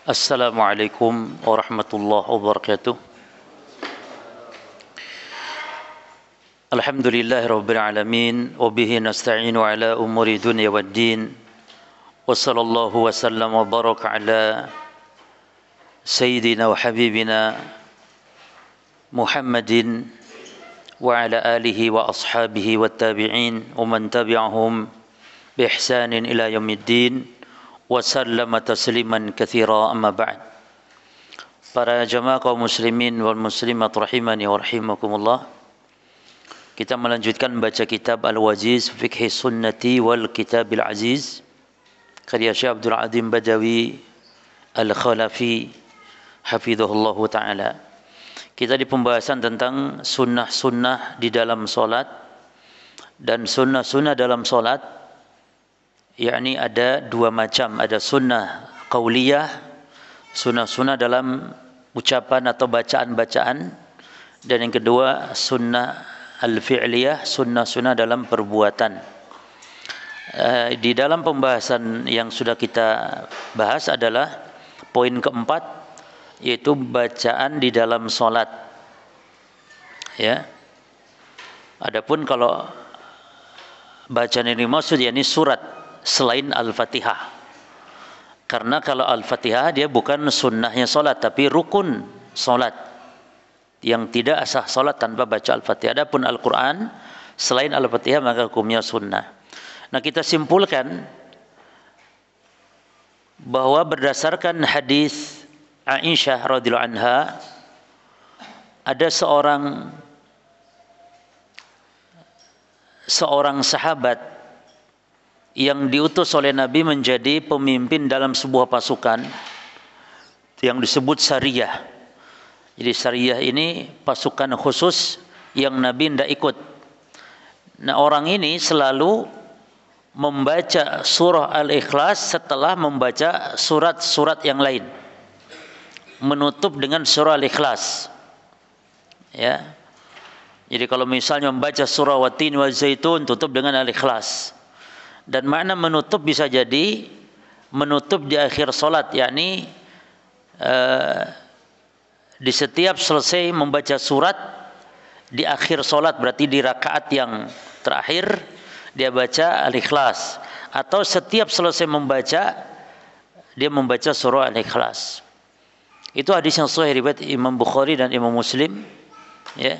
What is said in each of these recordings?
Assalamualaikum warahmatullahi wabarakatuh. Alhamdulillahirabbil alamin wa bihi nasta'inu ala umuri dunya waddin. Wa sallallahu wa sallam wa baraka ala sayyidina wa habibina Muhammadin wa ala alihi wa ashabihi wat tabi'in wa man tabi'ahum bi ihsanin ila yaumiddin. Wasallama tasliman katsira, amma ba'd. Para jamaah kaum muslimin wal muslimat rahimani wa rahimakumullah. Kita melanjutkan membaca kitab Al-Wajiz Fiqh Sunnati wal Kitabil Aziz karya Syekh Abdul Azim Badawi Al-Khalafi hafizahullah taala. Kita di pembahasan tentang sunnah-sunnah di dalam salat dan sunnah-sunnah dalam salat. Yakni ada dua macam, ada sunnah qauliyah, sunnah-sunnah dalam ucapan atau bacaan-bacaan, dan yang kedua sunnah al-fi'liyah, sunnah-sunnah dalam perbuatan. Di dalam pembahasan yang sudah kita bahas adalah poin keempat, yaitu bacaan di dalam salat. Ya. Adapun kalau bacaan ini maksud yakni surat selain Al-Fatihah. Karena kalau Al-Fatihah dia bukan sunnahnya solat, tapi rukun solat yang tidak sah solat tanpa baca Al-Fatihah. Adapun Al-Quran selain Al-Fatihah maka hukumnya sunnah. Nah, kita simpulkan bahwa berdasarkan hadis Aisyah radhiyallahu anha, ada seorang sahabat yang diutus oleh Nabi menjadi pemimpin dalam sebuah pasukan yang disebut Sariyah. Jadi Sariyah ini pasukan khusus yang Nabi tidak ikut. Nah, orang ini selalu membaca surah Al-Ikhlas setelah membaca surat-surat yang lain. Menutup dengan surah Al-Ikhlas. Ya. Jadi kalau misalnya membaca surah Wat-Tin wa Zaitun, tutup dengan Al-Ikhlas. Dan makna menutup bisa jadi menutup di akhir solat, yakni di setiap selesai membaca surat di akhir solat, berarti di rakaat yang terakhir dia baca Al-Ikhlas, atau setiap selesai membaca dia membaca surah Al-Ikhlas. Itu hadis yang sahih riwayat Imam Bukhari dan Imam Muslim, ya.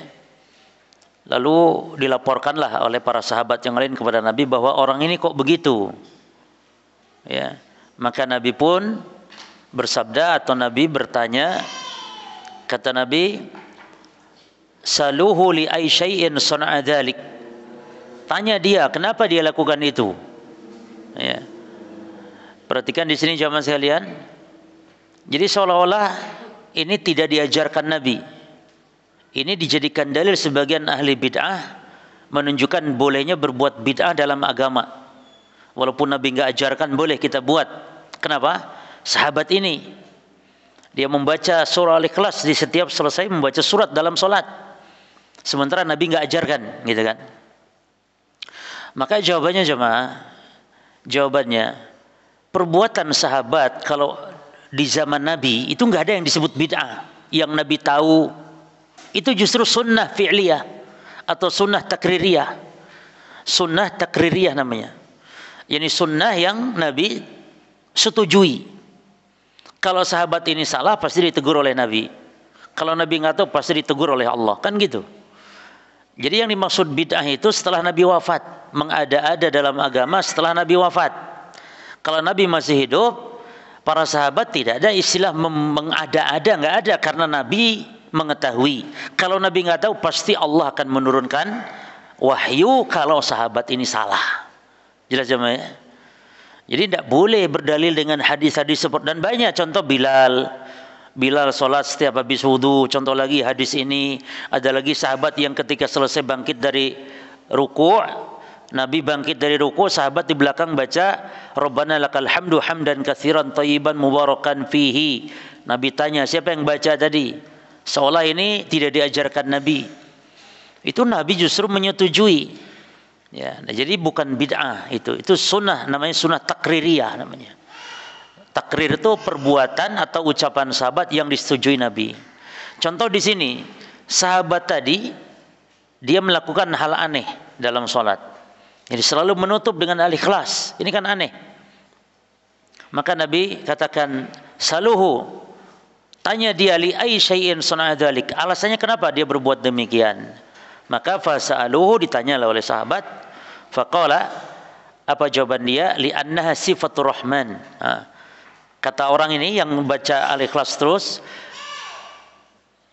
Lalu dilaporkanlah oleh para sahabat yang lain kepada Nabi bahwa orang ini kok begitu. Ya, maka Nabi pun bersabda atau Nabi bertanya, kata Nabi, "Saluhu li ay syai'in sana'a dzalik." Tanya dia, kenapa dia lakukan itu? Ya. Perhatikan di sini jamaah sekalian. Jadi seolah-olah ini tidak diajarkan Nabi. Ini dijadikan dalil sebagian ahli bid'ah menunjukkan bolehnya berbuat bid'ah dalam agama. Walaupun Nabi enggak ajarkan, boleh kita buat. Kenapa? Sahabat ini dia membaca surah Al-Ikhlas di setiap selesai membaca surat dalam solat. Sementara Nabi enggak ajarkan, gitu kan? Maka jawabannya jemaah, jawabannya perbuatan sahabat kalau di zaman Nabi itu enggak ada yang disebut bid'ah. Yang Nabi tahu itu justru sunnah fi'liyah atau sunnah takririyah. Sunnah takririyah namanya. Yani sunnah yang Nabi setujui. Kalau sahabat ini salah pasti ditegur oleh Nabi. Kalau Nabi nggak tahu pasti ditegur oleh Allah. Kan gitu. Jadi yang dimaksud bid'ah itu setelah Nabi wafat. Mengada-ada dalam agama setelah Nabi wafat. Kalau Nabi masih hidup, para sahabat tidak ada istilah mengada-ada, nggak ada, karena Nabi mengetahui. Kalau Nabi nggak tahu, pasti Allah akan menurunkan wahyu kalau sahabat ini salah. Jelas jemaah ya? Jadi tidak boleh berdalil dengan hadis-hadis seperti, dan banyak contoh Bilal sholat setiap habis wudu. Contoh lagi hadis ini, ada lagi sahabat yang ketika selesai bangkit dari ruku', Nabi bangkit dari ruku', sahabat di belakang baca Rabbana lakal hamdu hamdan katsiran thayyiban mubarakan fihi. Nabi tanya, siapa yang baca tadi? Seolah ini tidak diajarkan Nabi. Itu Nabi justru menyetujui. Ya, nah jadi bukan bid'ah itu sunnah, namanya sunnah takririyah namanya. Takrir itu perbuatan atau ucapan sahabat yang disetujui Nabi. Contoh di sini, sahabat tadi dia melakukan hal aneh dalam sholat. Jadi selalu menutup dengan al-ikhlas. Ini kan aneh. Maka Nabi katakan, saluhu, tanya dia li ay syai'in sana'a dzalik. Alasannya kenapa dia berbuat demikian? Maka fasa'aluhu, ditanyalah oleh sahabat. Faqala, apa jawaban dia? Li annaha sifatur rahman. Kata orang ini yang membaca Al-Ikhlas terus,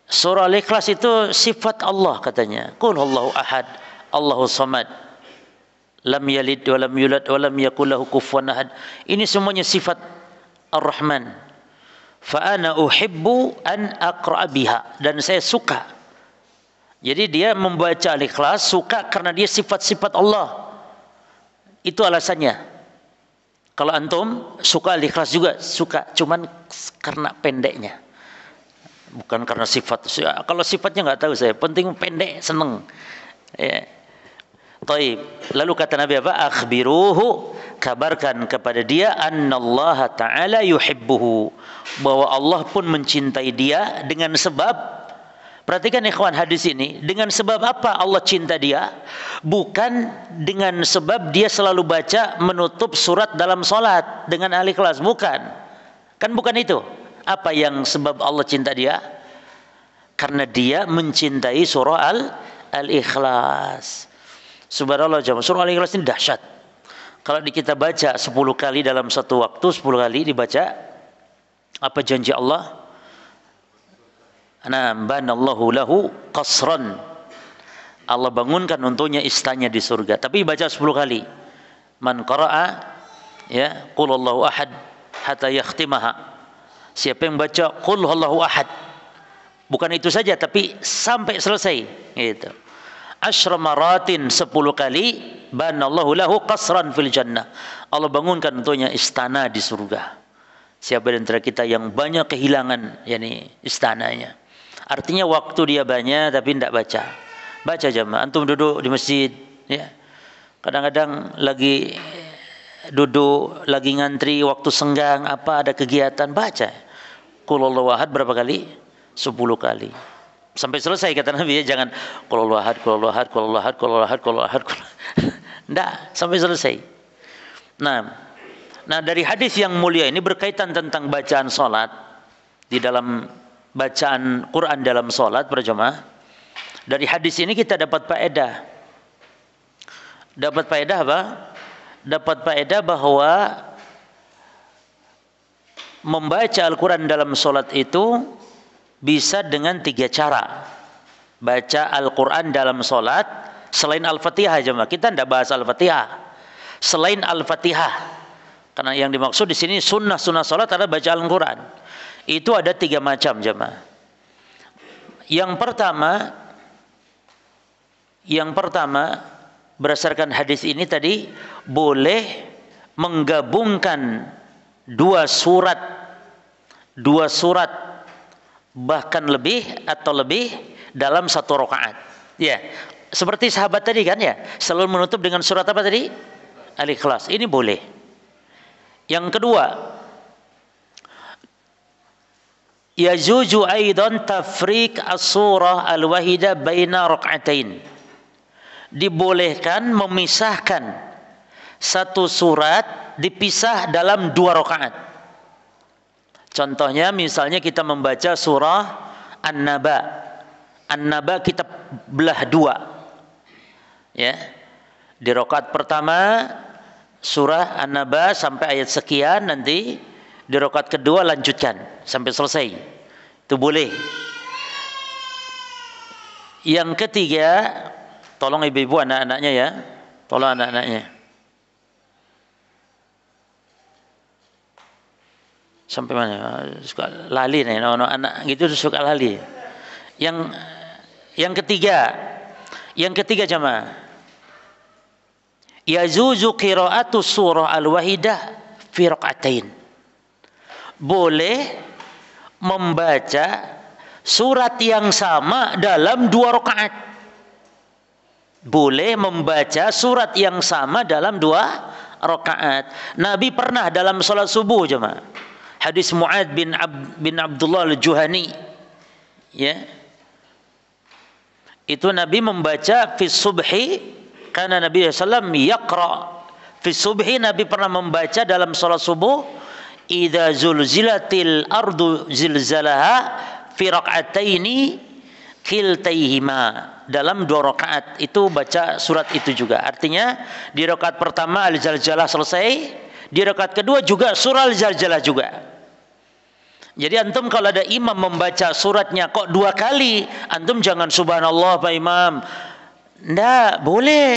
surah Al-Ikhlas itu sifat Allah katanya. Qul Allahu ahad, Allahu samad, lam yalid wa lam yulad wa lam yakul lahu kufuwan ahad. Ini semuanya sifat Ar-Rahman. Fa ana uhibbu an aqra biha, dan saya suka. Jadi dia membaca Al-Ikhlas suka karena dia sifat-sifat Allah. Itu alasannya. Kalau antum suka Al-Ikhlas juga suka, cuman karena pendeknya, bukan karena sifat. Kalau sifatnya nggak tahu saya, penting pendek, seneng. Ya. Taib. Lalu kata Nabi apa? Akhbiruhu, kabarkan kepada dia, annallaha ta'ala yuhibbuhu, bahwa Allah pun mencintai dia dengan sebab. Perhatikan ikhwan hadis ini, dengan sebab apa Allah cinta dia? Bukan dengan sebab dia selalu baca menutup surat dalam salat dengan Al-Ikhlas, bukan. Kan bukan itu. Apa yang sebab Allah cinta dia? Karena dia mencintai surah Al-Ikhlas. Subhanallah jemaah, surah Al-Ikhlas ini dahsyat. Kalau kita baca 10 kali dalam satu waktu, 10 kali dibaca, apa janji Allah? Banallahu lahu qasran, Allah bangunkan untuknya istana di surga. Tapi baca 10 kali. Man qara'a, ya, qul Allahu ahad hatta yakhtimaha. Siapa yang baca qul Allahu ahad, bukan itu saja tapi sampai selesai, gitu. Asyra maratin, 10 kali, banallahu lahu qasran fil jannah, Allah bangunkan untuknya istana di surga. Siapa di antara kita yang banyak kehilangan yakni istananya? Artinya waktu dia banyak tapi tidak baca. Baca jemaah. Antum duduk di masjid, ya. Kadang-kadang lagi duduk, lagi ngantri, waktu senggang, apa ada kegiatan, baca. Qul Allahu ahad berapa kali? 10 kali. Sampai selesai kata Nabi, ya, jangan qul Allahu ahad, qul Allahu ahad, qul Allahu ahad, qul Allahu ahad, qul Allahu ahad. Enggak, sampai selesai. Nah, dari hadis yang mulia ini berkaitan tentang bacaan salat di dalam bacaan Quran dalam salat berjamaah. Dari hadis ini kita dapat faedah. Dapat faedah apa? Dapat faedah bahwa membaca Al-Quran dalam salat itu bisa dengan 3 cara. Baca Al-Quran dalam salat selain Al-Fatihah jemaah. Kita tidak bahas Al-Fatihah. Selain Al-Fatihah. Karena yang dimaksud di sini sunnah-sunnah salat adalah baca Al-Quran. Itu ada 3 macam jemaah. Yang pertama berdasarkan hadis ini tadi, boleh menggabungkan 2 surat bahkan lebih atau lebih dalam 1 rakaat. Ya, seperti sahabat tadi kan, ya, selalu menutup dengan surat apa tadi? Al-Ikhlas. Ini boleh. Yang kedua, yajuzu aidan tafriq as-surah al-wahida baina rak'atain. Dibolehkan memisahkan 1 surat dipisah dalam 2 rakaat. Contohnya misalnya kita membaca surah An-Naba. An-Naba kita belah 2. Ya. Di rakaat pertama surah An-Naba sampai ayat sekian, nanti di rakaat kedua lanjutkan sampai selesai. Itu boleh. Yang ketiga, tolong ibu-ibu anak-anaknya ya. Tolong anak-anaknya. Sampai mana? Suka lali nih, anak gitu suka lali. Yang ketiga jemaah. Yajuzu qira'atu surah al-wahidah fi rak'atain. Boleh membaca surat yang sama dalam 2 rakaat. Boleh membaca surat yang sama dalam 2 rakaat. Nabi pernah dalam salat subuh jemaah. Hadis Mu'ad bin Abdullah al-Juhani, ya. Itu Nabi membaca fi subhi, karena Nabi SAW yaqra fi subhi, Nabi pernah membaca dalam salat subuh, idza zulzilatil ardu zilzalaha fi raq'ataini kiltaihima, dalam 2 rakaat itu baca surat itu juga. Artinya di rakaat pertama Al-Zalzalah selesai, di rakaat kedua juga surah Al-Zalzalah juga. Jadi antum kalau ada imam membaca suratnya kok 2 kali, antum jangan subhanallah Pak Imam. Nggak boleh.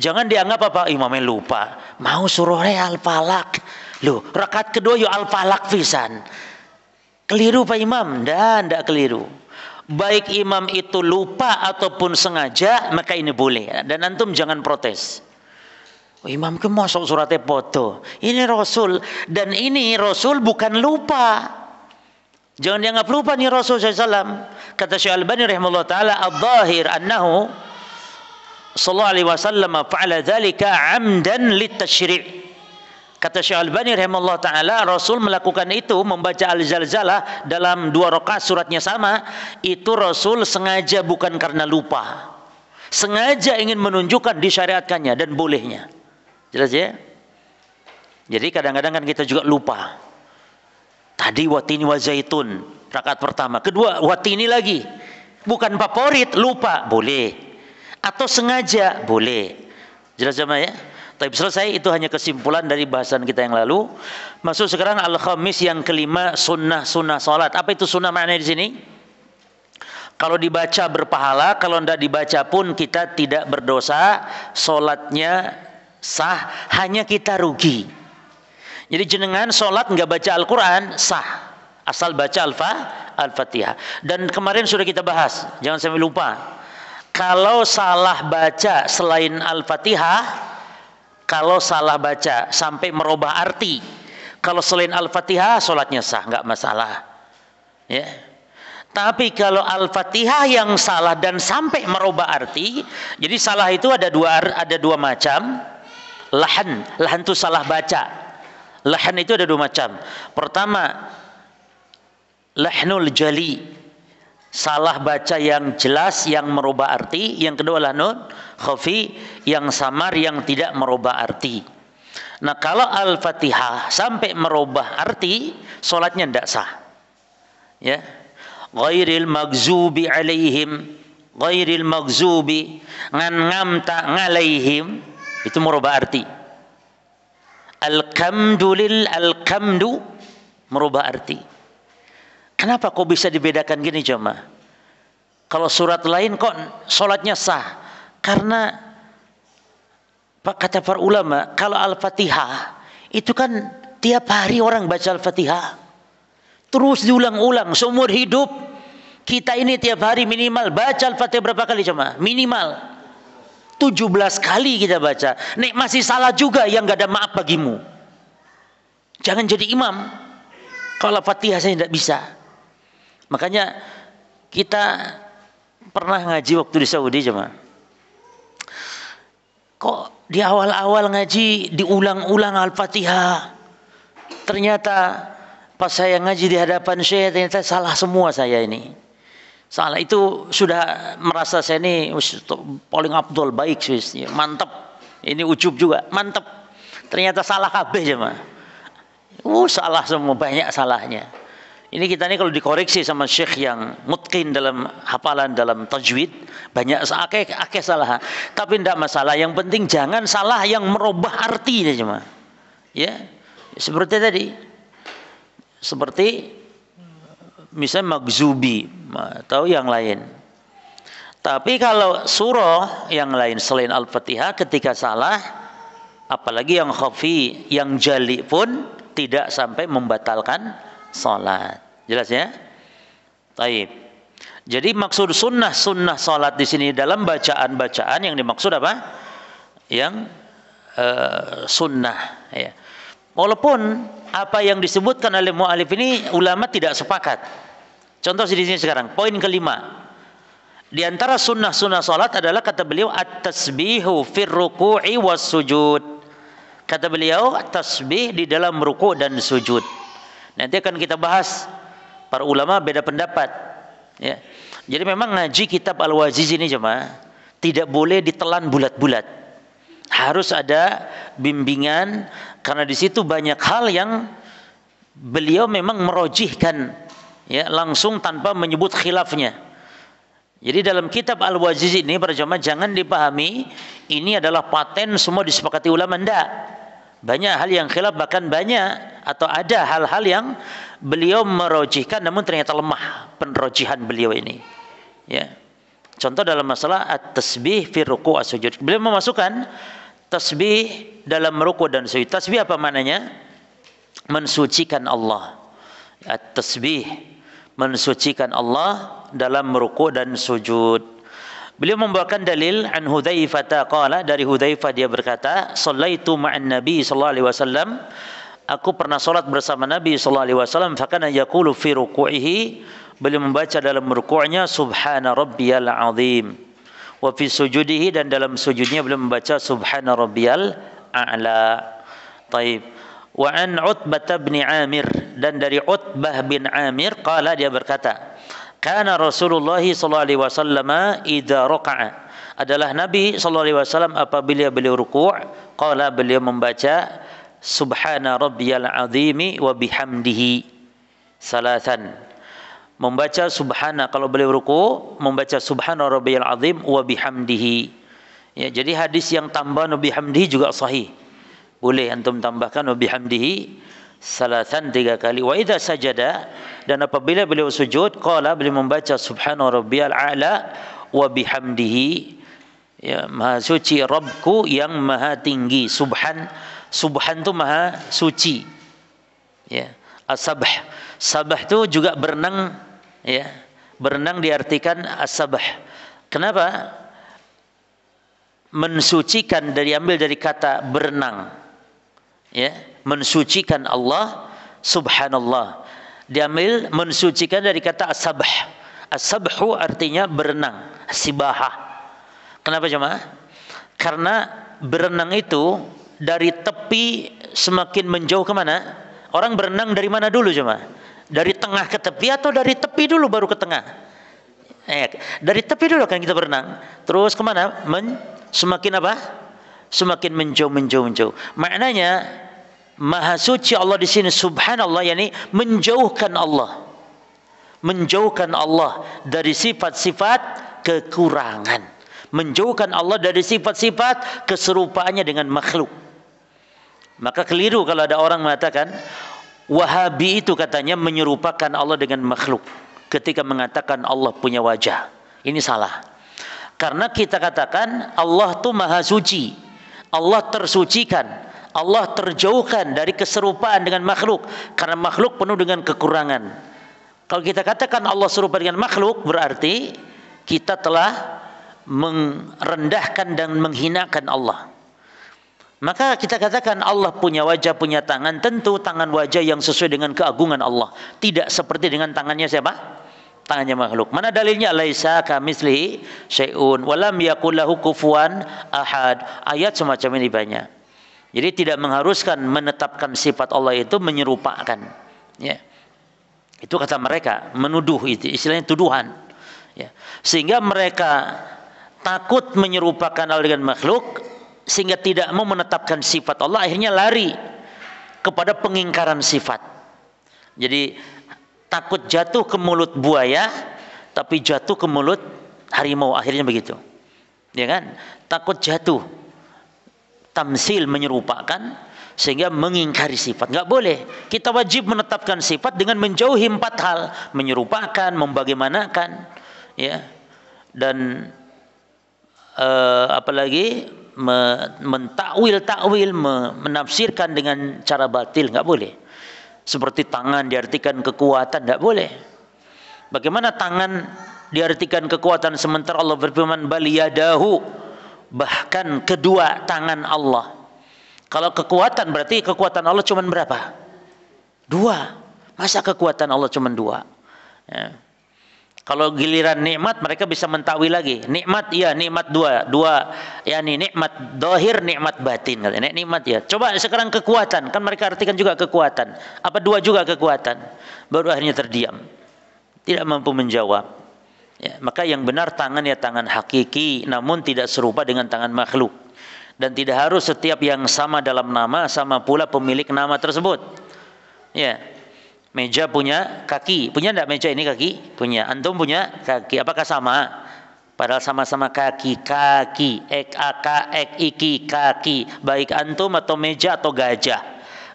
Jangan dianggap apa imamnya lupa. Mau surahnya Al-Falaq. Loh, rakaat kedua yo Al-Falaq pisan. Keliru Pak Imam. Nggak keliru. Baik imam itu lupa ataupun sengaja, maka ini boleh. Dan antum jangan protes. Oh, imam ke masuk suratnya foto. Ini Rasul, dan ini Rasul bukan lupa. Jangan dianggap lupa nih Rasul SAW. Kata Syekh Albani rahimahullah taala, "Adh-dhahir annahu sallallahu alaihi wasallam fa'ala dzalika 'amdan lit-tasyri'." Kata Syekh Albani rahimahullah taala, Rasul melakukan itu, membaca Al-Zalzalah dalam 2 rakaat suratnya sama, itu Rasul sengaja, bukan karena lupa. Sengaja ingin menunjukkan disyariatkannya dan bolehnya. Jelas ya? Jadi kadang-kadang kan kita juga lupa. Tadi watini wa zaitun, rakaat pertama. Kedua watini lagi. Bukan favorit, lupa, boleh. Atau sengaja, boleh. Jelas sama ya? Tapi selesai, itu hanya kesimpulan dari bahasan kita yang lalu. Masuk sekarang al-khamis yang kelima, sunnah salat. Apa itu sunnah maknanya di sini? Kalau dibaca berpahala, kalau tidak dibaca pun kita tidak berdosa, salatnya sah, hanya kita rugi. Jadi jenengan sholat nggak baca Al-Quran sah, asal baca Al-Fatihah. Dan kemarin sudah kita bahas, jangan sampai lupa. Kalau salah baca selain Al-Fatihah, kalau salah baca sampai merubah arti, kalau selain Al-Fatihah sholatnya sah, nggak masalah. Ya. Tapi kalau Al-Fatihah yang salah dan sampai merubah arti, jadi salah itu ada dua macam. Lahan itu salah baca. Lahan itu ada 2 macam. Pertama, lahnul jali, salah baca yang jelas yang merubah arti. Yang kedua lahnul khafi, yang samar yang tidak merubah arti. Nah, kalau Al-Fatihah sampai merubah arti, salatnya tidak sah. Ya. Ghairil maghzubi alaihim, ghairil maghzubi ngamta ngalaihim, itu merubah arti. Al-kamdu merubah arti. Kenapa kok bisa dibedakan gini jemaah? Kalau surat lain kok sholatnya sah? Karena kata para ulama, kalau Al-Fatihah itu kan tiap hari orang baca Al-Fatihah, terus diulang-ulang seumur hidup. Kita ini tiap hari minimal baca Al-Fatihah berapa kali jemaah? Minimal 17 kali kita baca. Nek masih salah juga, yang gak ada maaf bagimu. Jangan jadi imam kalau Fatihah saya tidak bisa. Makanya kita pernah ngaji waktu di Saudi jemaah. Kok di awal-awal ngaji diulang-ulang Al-Fatihah. Ternyata pas saya ngaji di hadapan Syekh, ternyata salah semua saya ini. Salah itu sudah merasa saya ini paling abdul, baik, mantap. Ini ujub juga, mantap. Ternyata salah kabeh jemaah. Salah semua, banyak salahnya. Ini kita ini kalau dikoreksi sama syekh yang mutqin dalam hafalan, dalam tajwid, banyak akeh salah. Tapi tidak masalah. Yang penting jangan salah yang merubah arti jemaah. Ya, seperti tadi. Seperti misalnya maghzubi atau yang lain. Tapi kalau surah yang lain selain Al-Fatihah ketika salah, apalagi yang khafi, yang jali pun tidak sampai membatalkan salat. Jelas ya? Taib. Jadi maksud sunnah salat di sini dalam bacaan yang dimaksud apa? Yang sunnah ya. Walaupun apa yang disebutkan oleh mu'alif ini ulama tidak sepakat. Contoh di sini sekarang, poin kelima. Di antara sunnah salat adalah kata beliau at-tasbihu fir ruku'i was sujud. Kata beliau, tasbih di dalam ruku' dan sujud. Nanti akan kita bahas, para ulama beda pendapat. Ya. Jadi memang ngaji kitab Al-Waziz ini jemaah tidak boleh ditelan bulat-bulat. Harus ada bimbingan, karena di situ banyak hal yang beliau memang merojihkan, ya, langsung tanpa menyebut khilafnya. Jadi dalam kitab Al-Waziz ini para jemaah jangan dipahami ini adalah paten semua disepakati ulama, enggak. Banyak hal yang khilaf, bahkan banyak atau ada hal-hal yang beliau merojihkan namun ternyata lemah penrojihan beliau ini. Ya. Contoh dalam masalah at-tasbih fi ruku' as-sujud. Beliau memasukkan tasbih dalam ruku' dan sujud. Tasbih apa maknanya? Mensucikan Allah. At-tasbih mensucikan Allah dalam ruku' dan sujud. Beliau membawakan dalil an Hudzaifah qala, dari Hudzaifah dia berkata, "Shallaitu ma'an Nabi sallallahu alaihi wasallam." Aku pernah salat bersama Nabi sallallahu alaihi wasallam, fa kana yaqulu fi ruku'ihi, beliau membaca dalam ruku'nya subhana rabbiyal azim. Wa fi sujudihi, dan dalam sujudnya beliau membaca subhana rabbiyal a'la. Taib. Wa an Utbah bin Amir, dan dari Utbah bin Amir qala, dia berkata, kana Rasulullah sallallahu alaihi wasallam idza raka'a, adalah Nabi sallallahu alaihi wasallam apabila beliau ruku', qala, beliau membaca subhana rabbiyal azimi wa bihamdihi salatan. Membaca subhana, kalau beliau ruku' membaca subhana rabbiyal azim wa bihamdihi. Ya, jadi hadis yang tambah wa bihamdihi juga sahih. Boleh antum tambahkan wa bihamdihi salatan 3 kali. Wa idza sajada, dan apabila beliau sujud, qala, beliau membaca subhana rabbiyal a'la wa bihamdihi, ya, maha suci Rabbku yang maha tinggi. Subhan itu maha suci, ya. As-sabh, sabah itu juga berenang, ya. Berenang diartikan as-sabh. Kenapa? Mensucikan diambil dari kata berenang, ya. Mensucikan Allah, subhanallah, diambil mensucikan dari kata as-sabh. As-sabhu artinya berenang, sibahah. Kenapa jemaah? Karena berenang itu dari tepi semakin menjauh ke mana? Orang berenang dari mana dulu jemaah? Dari tengah ke tepi atau dari tepi dulu baru ke tengah? Dari tepi dulu kan kita berenang. Terus kemana? Semakin apa? Semakin menjauh. Maknanya maha suci Allah di sini subhanallah, yakni menjauhkan Allah. Menjauhkan Allah dari sifat-sifat kekurangan. Menjauhkan Allah dari sifat-sifat keserupaannya dengan makhluk. Maka keliru kalau ada orang mengatakan Wahabi itu katanya menyerupakan Allah dengan makhluk ketika mengatakan Allah punya wajah. Ini salah. Karena kita katakan Allah itu maha suci, Allah tersucikan, Allah terjauhkan dari keserupaan dengan makhluk, karena makhluk penuh dengan kekurangan. Kalau kita katakan Allah serupa dengan makhluk, berarti kita telah merendahkan dan menghinakan Allah. Maka kita katakan Allah punya wajah, punya tangan, tentu tangan wajah yang sesuai dengan keagungan Allah, tidak seperti dengan tangannya siapa? Tangannya makhluk. Mana dalilnya? Laisa kamitslihi syai'un wa lam yakul lahu kufuwan ahad. Ayat semacam ini banyak. Jadi tidak mengharuskan menetapkan sifat Allah itu menyerupakan, ya. Itu kata mereka, menuduh, itu istilahnya tuduhan, ya. Sehingga mereka takut menyerupakan Allah dengan makhluk, sehingga tidak mau menetapkan sifat Allah, akhirnya lari kepada pengingkaran sifat. Jadi takut jatuh ke mulut buaya tapi jatuh ke mulut harimau, akhirnya begitu, ya kan? Takut jatuh tamsil, menyerupakan, sehingga mengingkari sifat. Enggak boleh. Kita wajib menetapkan sifat dengan menjauhi 4 hal: menyerupakan, membagaimanakan, ya, dan apalagi mentakwil, menafsirkan dengan cara batil, enggak boleh. Seperti tangan diartikan kekuatan, enggak boleh. Bagaimana tangan diartikan kekuatan sementara Allah berfirman bal yadahu, bahkan kedua tangan Allah. Kalau kekuatan berarti kekuatan Allah cuma berapa? 2. Masa kekuatan Allah cuma 2? Ya. Kalau giliran nikmat mereka bisa mentakwil lagi. Nikmat ya nikmat dua yakni nikmat dohir, nikmat batin. Nikmat ya. Coba sekarang kekuatan, kan mereka artikan juga kekuatan. Apa dua juga kekuatan? Baru akhirnya terdiam. Tidak mampu menjawab. Ya, maka yang benar tangan ya tangan hakiki, namun tidak serupa dengan tangan makhluk. Dan tidak harus setiap yang sama dalam nama sama pula pemilik nama tersebut. Ya. Meja punya kaki, punya enggak meja ini kaki? Punya. Antum punya kaki. Apakah sama? Padahal sama-sama kaki, ek aka, ek iki, kaki. Baik antum atau meja atau gajah.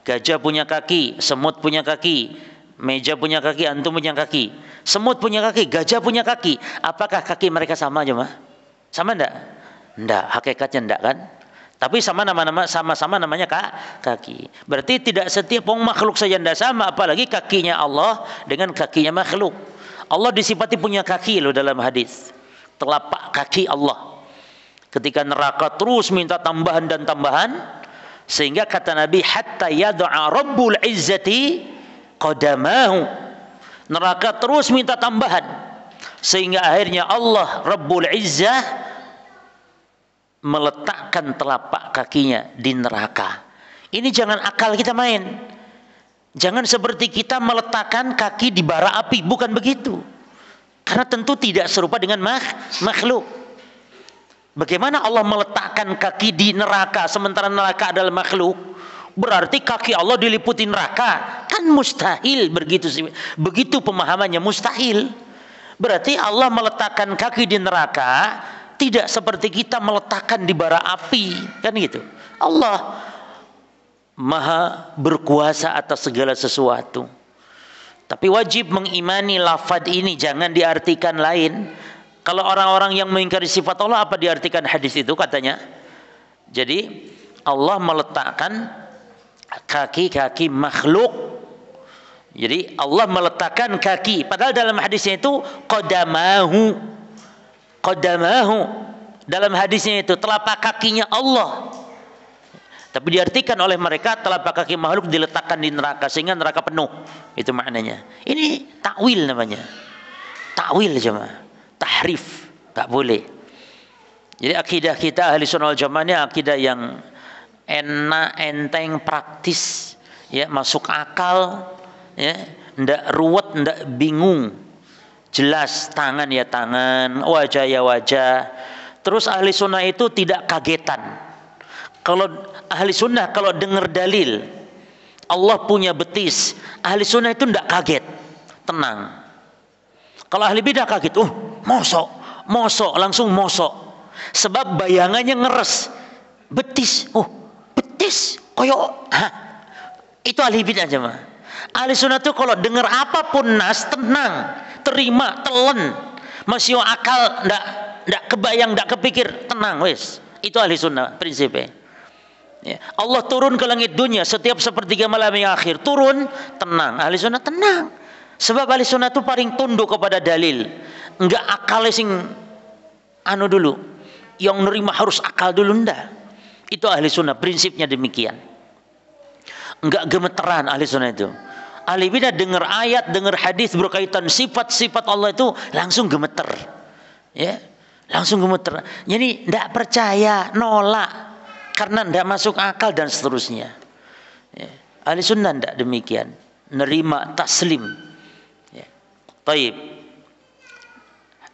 Gajah punya kaki, semut punya kaki. Meja punya kaki, antum punya kaki. Semut punya kaki, gajah punya kaki. Apakah kaki mereka sama jemaah? Sama enggak? Enggak, hakikatnya enggak kan? Tapi sama-sama namanya kaki. Berarti tidak setiap makhluk saja tidak sama, apalagi kakinya Allah dengan kakinya makhluk. Allah disifati punya kaki loh dalam hadis. Telapak kaki Allah. Ketika neraka terus minta tambahan dan tambahan, sehingga kata Nabi hatta yad'a rabbul izzati qadamahu. Neraka terus minta tambahan, sehingga akhirnya Allah Rabbul Izzah meletakkan telapak kakinya di neraka. Ini jangan akal kita main. Jangan seperti kita meletakkan kaki di bara api, bukan begitu. Karena tentu tidak serupa dengan makhluk. Bagaimana Allah meletakkan kaki di neraka sementara neraka adalah makhluk? Berarti kaki Allah diliputi neraka. Kan mustahil begitu pemahamannya, mustahil. Berarti Allah meletakkan kaki di neraka tidak seperti kita meletakkan di bara api, kan gitu. Allah Maha berkuasa atas segala sesuatu. Tapi wajib mengimani lafaz ini, jangan diartikan lain. Kalau orang-orang yang mengingkari sifat Allah, apa diartikan hadis itu katanya? Jadi Allah meletakkan kaki-kaki makhluk. Jadi Allah meletakkan kaki, padahal dalam hadisnya itu qadamahu. Dalam hadisnya itu telapak kakinya Allah. Tapi diartikan oleh mereka telapak kaki makhluk diletakkan di neraka sehingga neraka penuh. Itu maknanya. Ini takwil namanya. Takwil jemaah. Tahrif. Tak boleh. Jadi akidah kita ahli sunnah wal jamaah ini akidah yang enak, enteng, praktis, ya, masuk akal, ya, ndak ruwet, ndak bingung. Jelas, tangan ya tangan, wajah ya wajah. Terus ahli sunnah itu tidak kagetan. Kalau ahli sunnah kalau dengar dalil Allah punya betis, ahli sunnah itu tidak kaget, tenang. Kalau ahli bidah kaget, mosok, langsung mosok. Sebab bayangannya ngeres, betis, betis, koyok. Itu ahli bidah aja mah. Ahli sunnah itu kalau dengar apapun nas, tenang, terima, telan, masih akal, ndak kebayang, ndak kepikir, tenang, wes. Itu ahli sunnah prinsipnya. Ya. Allah turun ke langit dunia setiap sepertiga malam yang akhir, turun, tenang. Ahli sunnah tenang. Sebab ahli sunnah itu paling tunduk kepada dalil. Enggak akal sing anu dulu. Yang nerima harus akal dulu, ndak. Itu ahli sunnah, prinsipnya demikian. Enggak gemeteran ahli sunnah itu. Ahli bidah dengar ayat, dengar hadis berkaitan sifat-sifat Allah itu langsung gemeter. Ya, langsung gemeter. Jadi tidak percaya, nolak karena tidak masuk akal dan seterusnya. Ya. Ahli sunnah tidak demikian, nerima, taslim. Ya. Taib.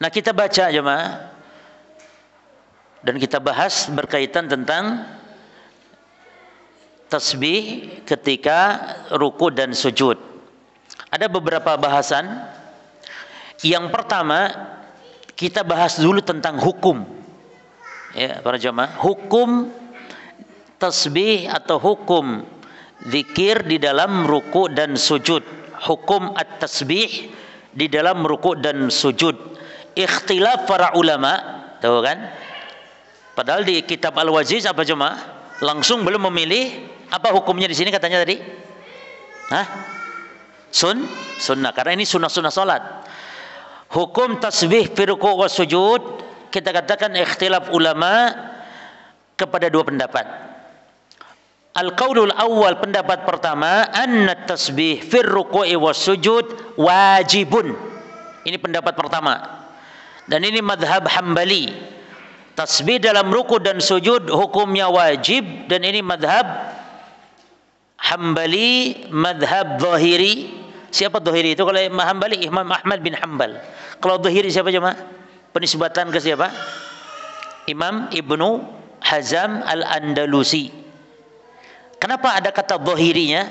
Nah kita baca jemaah dan kita bahas berkaitan tentang tasbih ketika ruku dan sujud. Ada beberapa bahasan. Yang pertama, kita bahas dulu tentang hukum. Ya, para jemaah, hukum tasbih atau hukum zikir di dalam ruku dan sujud. Hukum at-tasbih di dalam ruku dan sujud. Ikhtilaf para ulama, tahu kan? Padahal di kitab Al-Waziz apa jemaah? Langsung belum memilih. Apa hukumnya di sini katanya tadi? Sunnah. Karena ini sunnah salat. Hukum tasbih fi ruku' wa sujud, kita katakan ikhtilaf ulama kepada dua pendapat. Al-qaulul awal, pendapat pertama, anna tasbih fi ruku'i wa sujud wajibun. Ini pendapat pertama. Dan ini madhab Hambali. Tasbih dalam ruku dan sujud hukumnya wajib, dan ini madhab Hambali, madhab Zahiri. Siapa Zahiri itu? Kalau Hambali, Imam Ahmad bin Hanbal. Kalau Zahiri siapa jemaah? Penisbatan ke siapa? Imam Ibnu Hazm Al-Andalusi. Kenapa ada kata Zahirinya?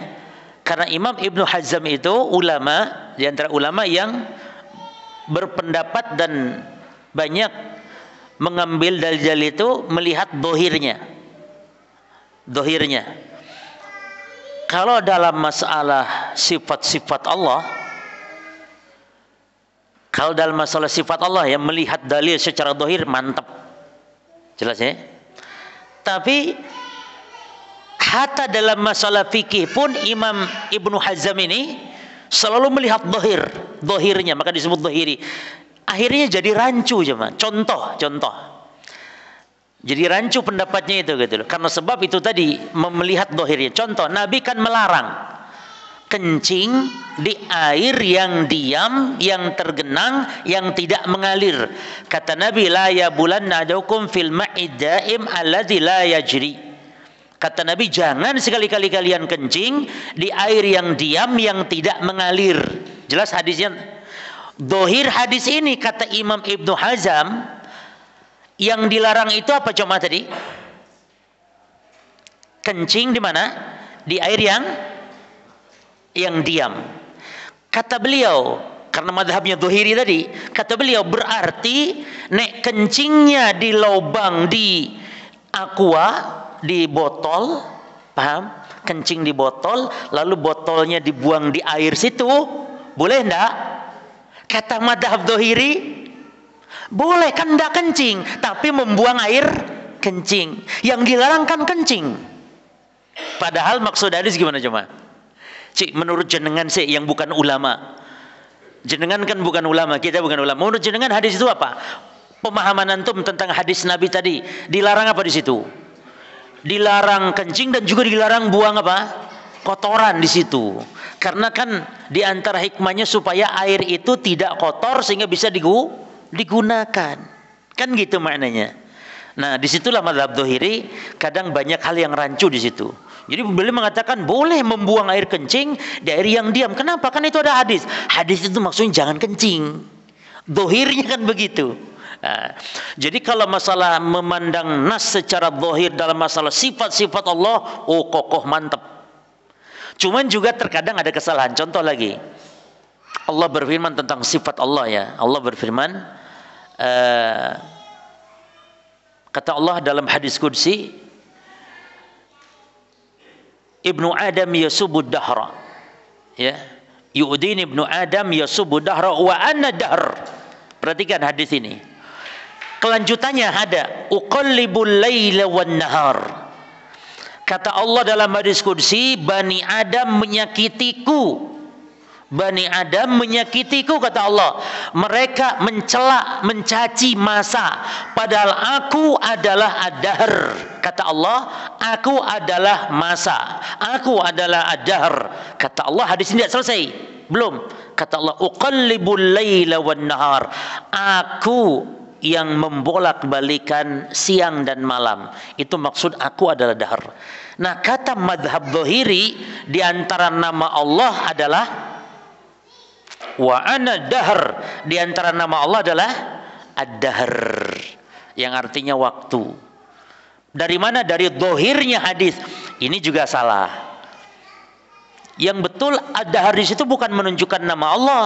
Karena Imam Ibnu Hazm itu ulama, di antara ulama yang berpendapat dan banyak mengambil dalil-dalil itu melihat dohirnya. Kalau dalam masalah sifat-sifat Allah, yang melihat dalil secara dohir mantap, jelas ya. Tapi hatta dalam masalah fikih pun Imam Ibnu Hazm ini selalu melihat dohirnya, maka disebut dohiri. Akhirnya jadi rancu jemaah. Contoh. Jadi rancu pendapatnya itu gitu loh. Karena sebab itu tadi melihat dohirnya. Contoh, Nabi kan melarang kencing di air yang diam, yang tergenang, yang tidak mengalir. Kata Nabi, la yabulanna ahadukum fil ma'id daim alladzi la yajri. Kata Nabi, jangan sekali-kali kalian kencing di air yang diam, yang tidak mengalir. Jelas hadisnya. Dohir hadis ini kata Imam Ibnu Hazm, yang dilarang itu apa cuma tadi? Kencing di mana? Di air yang diam. Kata beliau, karena madhabnya dohiri tadi, kata beliau berarti nek kencingnya di lubang di aqua, di botol, paham? Kencing di botol, lalu botolnya dibuang di air situ, boleh enggak? Kata madhab dohiri, boleh, kan enggak kencing, tapi membuang air kencing. Yang dilarang kan kencing. Padahal maksud hadis gimana cuma? Cik, menurut jenengan sih yang bukan ulama. Jenengan kan bukan ulama, kita bukan ulama. Menurut jenengan hadis itu apa? Pemahaman antum tentang hadis Nabi tadi, dilarang apa di situ? Dilarang kencing dan juga dilarang buang apa? Kotoran di situ. Karena kan di antara hikmahnya supaya air itu tidak kotor sehingga bisa digunakan. Kan gitu maknanya. Nah, disitulah mazhab dohiri kadang banyak hal yang rancu di situ. Jadi beliau mengatakan boleh membuang air kencing di air yang diam. Kenapa? Kan itu ada hadis. Hadis itu maksudnya jangan kencing. Dohirnya kan begitu. Nah, jadi kalau masalah memandang nas secara dohir dalam masalah sifat-sifat Allah, oh kokoh mantap. Cuman juga terkadang ada kesalahan. Contoh lagi, Allah berfirman tentang sifat Allah ya. Allah berfirman, kata Allah dalam hadis qudsi, Ibnu Adam yasubud dahra, ya, yu'din Ibnu Adam yasubud dahra wa ana dahr. Perhatikan hadis ini. Kelanjutannya ada uqallibul laila wan nahar. Kata Allah dalam hadis qudsi, Bani Adam menyakitiku. Bani Adam menyakitiku, kata Allah. Mereka mencela, mencaci masa. Padahal aku adalah ad-dahr. Kata Allah, aku adalah masa. Aku adalah ad-dahr. Kata Allah, hadis ini tidak selesai. Belum. Kata Allah, uqallibul laila wan nahar. Aku yang membolak-balikan siang dan malam. Itu maksud aku adalah dahr. Nah, kata madhab dhahiri di antara nama Allah adalah wa ana dahr. Di antara nama Allah adalah ad-dahr, yang artinya waktu. Dari mana? Dari dhahirnya hadis. Ini juga salah. Yang betul ad-dahr di situ bukan menunjukkan nama Allah,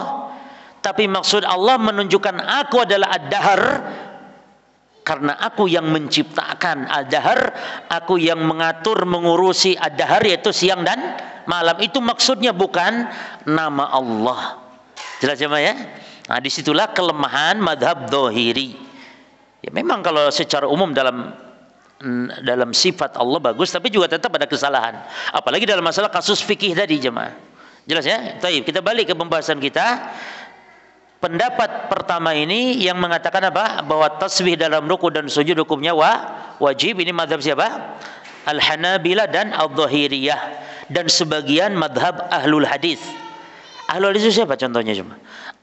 tapi maksud Allah menunjukkan aku adalah ad-dahr, karena aku yang menciptakan ad-dahr, aku yang mengatur, mengurusi ad-dahr, yaitu siang dan malam. Itu maksudnya, bukan nama Allah. Jelas ya, ya? Nah, disitulah kelemahan madhab dhahiri. Ya, memang kalau secara umum dalam sifat Allah bagus, tapi juga tetap ada kesalahan. Apalagi dalam masalah kasus fikih tadi, jemaah. Jelas ya? Baik, kita balik ke pembahasan kita. Pendapat pertama ini yang mengatakan apa? Bahwa tasbih dalam ruku dan sujud hukumnya wajib. Ini madhab siapa? Al-Hanabilah dan Al-Dhahiriyah, dan sebagian madhab Ahlul Hadis. Ahlul Hadis itu siapa contohnya? Cuma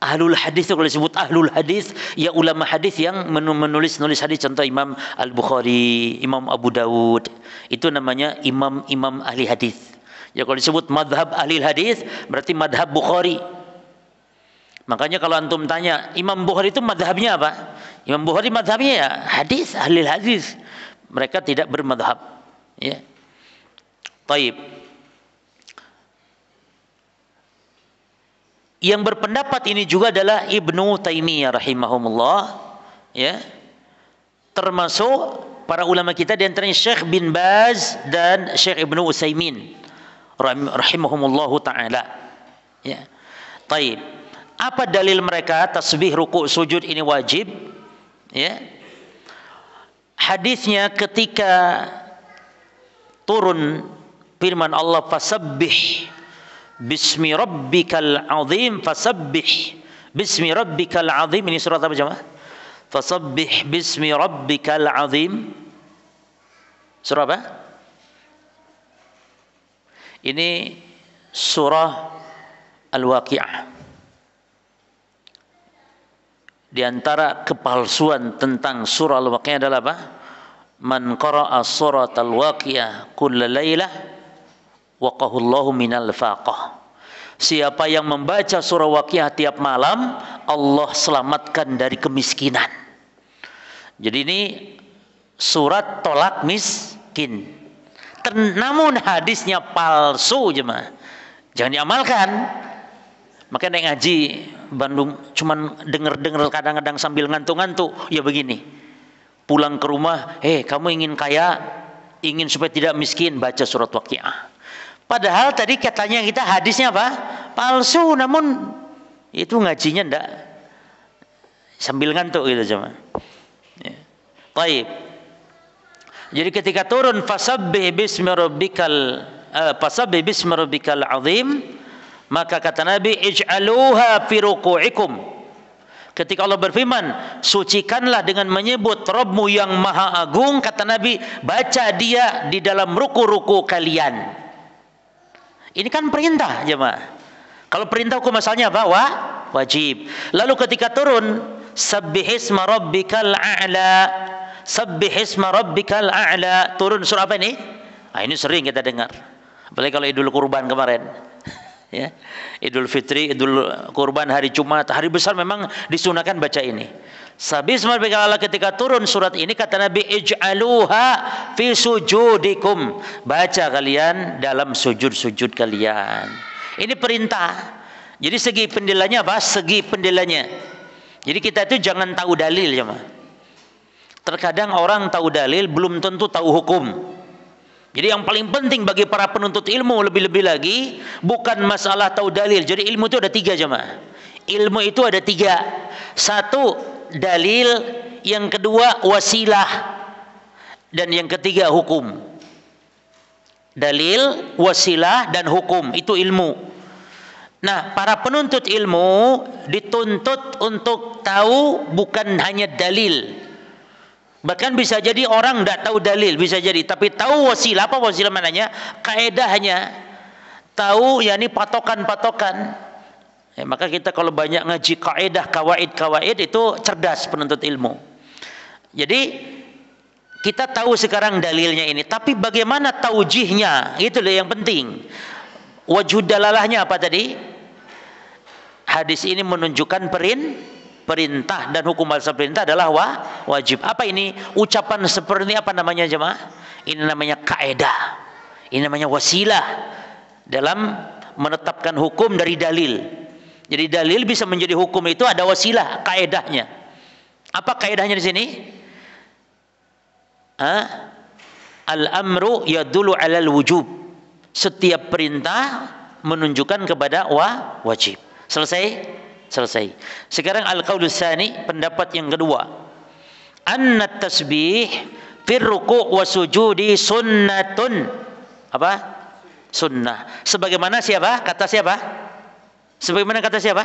Ahlul hadis itu kalau disebut ahlul hadis, ya ulama hadis yang menulis hadis. Contoh Imam Al-Bukhari, Imam Abu Dawud, itu namanya imam ahli hadis. Ya kalau disebut madhab ahli hadis, berarti madhab Bukhari. Makanya kalau antum tanya Imam Bukhari itu madhabnya apa? Imam Bukhari madhabnya ya hadis, ahli hadis. Mereka tidak bermadhab. Ya. Taib. Yang berpendapat ini juga adalah Ibnu Taimiyah rahimahumullah, ya. Termasuk para ulama kita di antaranya Syekh bin Baz dan Syekh Ibnu Utsaimin rahimahumullahu taala. Ya. Taib. Apa dalil mereka tasbih, ruku', sujud ini wajib? Ya. Hadisnya ketika turun firman Allah fasabbih bismi rabbikal azim, fasabbih bismi rabbikal azim, ini surat apa jemaah? Fasabbih bismi rabbikal azim. Surah apa? Ini surah Al-Waqi'ah. Di antara kepalsuan tentang surah Al-Waqi'ah adalah apa? Man qara'a surat Al-Waqi'ah kulla lailah waqahullahu minal faqah. Siapa yang membaca surah Waqi'ah tiap malam, Allah selamatkan dari kemiskinan. Jadi ini surat tolak miskin. Namun hadisnya palsu jemaah. Jangan diamalkan. Makanya naik ngaji Bandung cuman denger kadang-kadang sambil ngantuk-ngantuk. Ya begini. Pulang ke rumah, kamu ingin kaya, ingin supaya tidak miskin, baca surat Waqi'ah. Padahal tadi katanya kita hadisnya apa? Palsu, namun itu ngajinya ndak sambil ngantuk gitu cuma. Ya. Baik. Jadi ketika turun fasabbih bismi rabbikal azim, maka kata Nabi ij'aluha fi ruku'ikum. Ketika Allah berfirman, sucikanlah dengan menyebut Rabbmu yang maha agung, kata Nabi, baca dia di dalam ruku-ruku kalian. Ini kan perintah jemaah. Kalau perintah hukum asalnya apa? Wajib. Lalu ketika turun, sabbihisma rabbikal a'la, sabbihisma rabbikal a'la, turun surah apa ini? Ini sering kita dengar. Apalagi kalau Idul Kurban kemarin. Ya. Idul Fitri, Idul Kurban, hari Jumat, hari besar memang disunahkan baca ini. Sabbihisma rabbikal a'la, ketika turun surat ini kata Nabi ij'aluha fi sujudikum. Baca kalian dalam sujud-sujud kalian. Ini perintah. Jadi segi pendelanya apa? Segi pendelanya. Jadi kita itu jangan tahu dalil ya, terkadang orang tahu dalil belum tentu tahu hukum. Jadi yang paling penting bagi para penuntut ilmu lebih-lebih lagi bukan masalah tahu dalil. Jadi ilmu itu ada 3 jemaah. Ilmu itu ada 3. 1 dalil, yang kedua wasilah, dan yang ketiga hukum. Dalil, wasilah, dan hukum itu ilmu. Nah, para penuntut ilmu dituntut untuk tahu bukan hanya dalil. Bahkan bisa jadi orang tidak tahu dalil, bisa jadi, tapi tahu wasilah. Apa wasilah mananya? Kaedahnya. Tahu yakni patokan-patokan. Ya, maka kita kalau banyak ngaji kaedah, kawaid itu cerdas penuntut ilmu. Jadi kita tahu sekarang dalilnya ini, tapi bagaimana taujihnya? Itu yang penting. Wajhud dalalahnya apa tadi? Hadis ini menunjukkan perintah, dan hukum asal perintah adalah wajib. Apa ini? Ucapan seperti apa namanya jemaah? Ini namanya kaedah. Ini namanya wasilah dalam menetapkan hukum dari dalil. Jadi dalil bisa menjadi hukum itu ada wasilah, kaedahnya. Apa kaedahnya di sini? Al-amru yadullu 'alal wujub. Setiap perintah menunjukkan kepada wajib. Selesai. Sekarang al-qaulus tsani, pendapat yang kedua. Anna tasbih fir ruku' wa sujudi sunnatun. Apa? Sunnah. Sebagaimana siapa? Kata siapa? Sebagaimana kata siapa?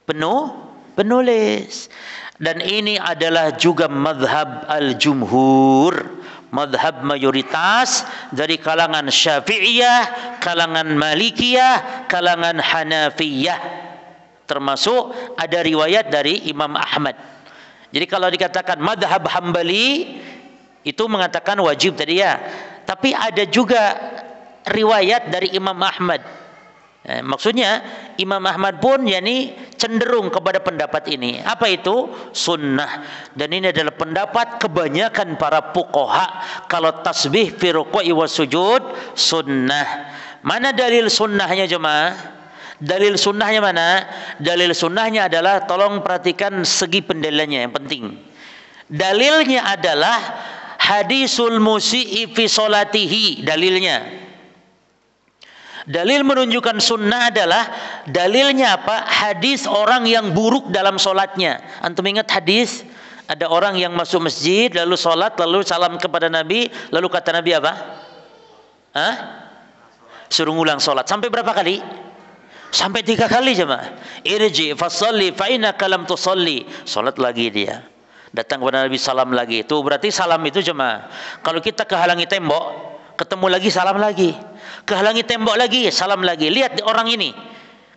Penulis. Dan ini adalah juga madhab al-jumhur, madhab mayoritas dari kalangan Syafi'iyah, kalangan Malikiyah, kalangan Hanafiyah. Termasuk ada riwayat dari Imam Ahmad. Jadi kalau dikatakan madhab Hambali itu mengatakan wajib tadi ya. Tapi ada juga riwayat dari Imam Ahmad. Maksudnya Imam Ahmad pun yakni cenderung kepada pendapat ini. Apa itu? Sunnah. Dan ini adalah pendapat kebanyakan para fuqaha. Kalau tasbih fi ruku'i was sujud sunnah. Mana dalil sunnahnya jemaah? Dalil sunnahnya mana? Dalil sunnahnya adalah, tolong perhatikan segi pendalilannya yang penting. Dalilnya adalah hadisul musi'i fi solatihi. Dalilnya, dalil menunjukkan sunnah adalah dalilnya apa? Hadis orang yang buruk dalam solatnya. Antum ingat hadis? Ada orang yang masuk masjid lalu solat lalu salam kepada Nabi, lalu kata Nabi apa? Suruh ngulang solat. Sampai berapa kali? Sampai 3 kali jemaah. Irji fasalli fa innaka lam tusalli. Solat lagi dia. Datang kepada Nabi, salam lagi. Itu berarti salam itu jemaah. Kalau kita kehalangi tembok, ketemu lagi salam lagi. Kehalangi tembok lagi, salam lagi. Lihat orang ini.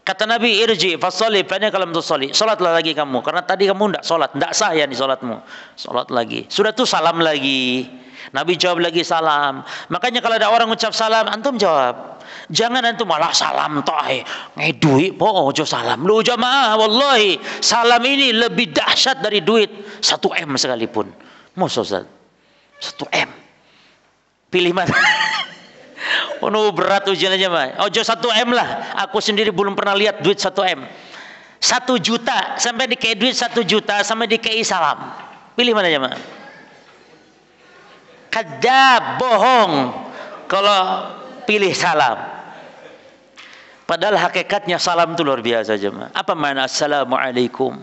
Kata Nabi, irji fasalli fa innaka lam tusalli. Salatlah lagi kamu karena tadi kamu enggak salat, enggak sah ya nih salatmu. Salat lagi. Sudah tuh salam lagi. Nabi jawab lagi salam. Makanya kalau ada orang ucap salam, antum jawab. Jangan antum malah salam tahe ngedui po ojo salam. Lu jamaah wallahi salam ini lebih dahsyat dari duit 1 M sekalipun. Masa Ustaz? 1 M. Pilih mana? Oh, berat ujian aja mah. Ojo 1 M lah. Aku sendiri belum pernah lihat duit 1 M. 1 juta sampai dikei duit 1 juta sampai dikei salam. Pilih mana aja mah? Kadzab, bohong. Kalau pilih salam. Padahal hakikatnya salam itu luar biasa jemaah. Apa makna assalamualaikum?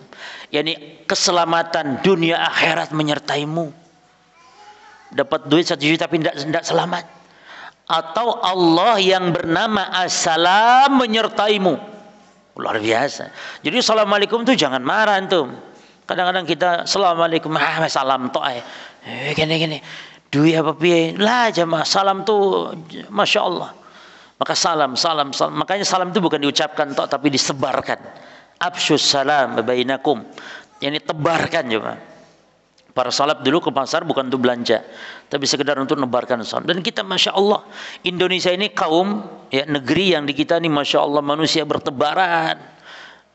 Yani keselamatan dunia akhirat menyertaimu. Dapat duit 1 juta tapi tidak selamat. Atau Allah yang bernama As-Salam menyertaimu. Luar biasa. Jadi assalamualaikum itu jangan marah antum. Kadang-kadang kita assalamualaikum, salam toh gini. Duit apa piye? Lah jemaah, salam tuh masya Allah. Maka salam. Makanya salam itu bukan diucapkan tok tapi disebarkan. Afsyus salam bainakum. Yani tebarkan jemaah. Para salaf dulu ke pasar bukan untuk belanja, tapi sekedar untuk menebarkan salam. Dan kita masya Allah, Indonesia ini kaum ya negeri yang di kita ini masya Allah manusia bertebaran.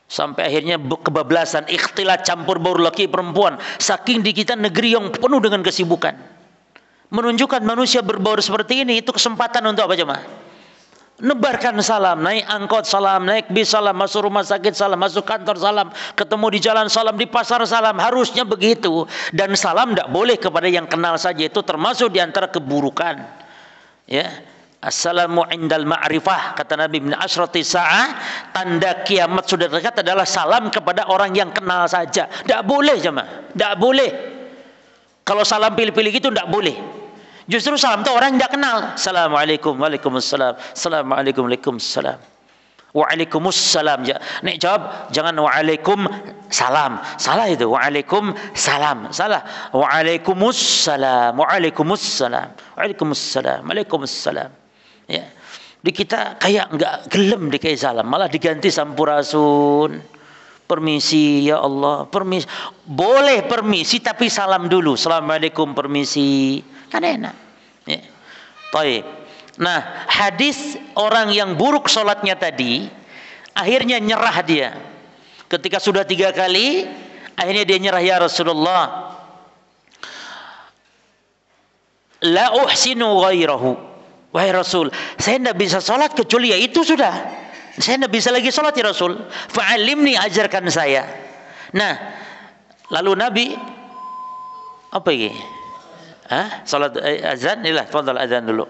Sampai akhirnya kebablasan, ikhtilat campur baur laki perempuan. Saking di kita negeri yang penuh dengan kesibukan. Menunjukkan manusia berbaur seperti ini itu kesempatan untuk apa jemaah? Nebarkan salam, naik angkot salam, naik bis salam, masuk rumah sakit salam, masuk kantor salam, ketemu di jalan salam, di pasar salam, harusnya begitu. Dan salam tidak boleh kepada yang kenal saja, itu termasuk di antara keburukan. Ya, assalamu indal ma'rifah, kata Nabi min asyrati sa'ah, tanda kiamat sudah dekat adalah salam kepada orang yang kenal saja. Tidak boleh jemaah, tidak boleh. Kalau salam pilih-pilih gitu tidak boleh. Justru salam itu orang yang tidak kenal. Assalamualaikum, waalaikumsalam. Assalamualaikum, waalaikumsalam. Waalaikumsalam. Nek jawab jangan waalaikum salam. Salah itu. Waalaikum salam. Salah. Waalaikumsalam. Waalaikumsalam. Waalaikumsalam. Waalaikumsalam. Ya. Di kita kayak enggak gelem dikai salam, malah diganti sampurasun. Permisi ya Allah, permisi. Boleh permisi tapi salam dulu. Assalamualaikum, permisi. Kan enak. Ya. Baik. Nah, hadis orang yang buruk sholatnya tadi, akhirnya nyerah dia. Ketika sudah 3 kali, akhirnya dia nyerah, ya Rasulullah. La uhsinu ghairahu. Wahai Rasul, saya tidak bisa sholat kecuali ya itu sudah. Saya tidak bisa lagi sholat ya Rasul. Fa'alimni, ajarkan saya. Nah, lalu Nabi apa ini? Salat azan, inilah, fadhal azan dulu.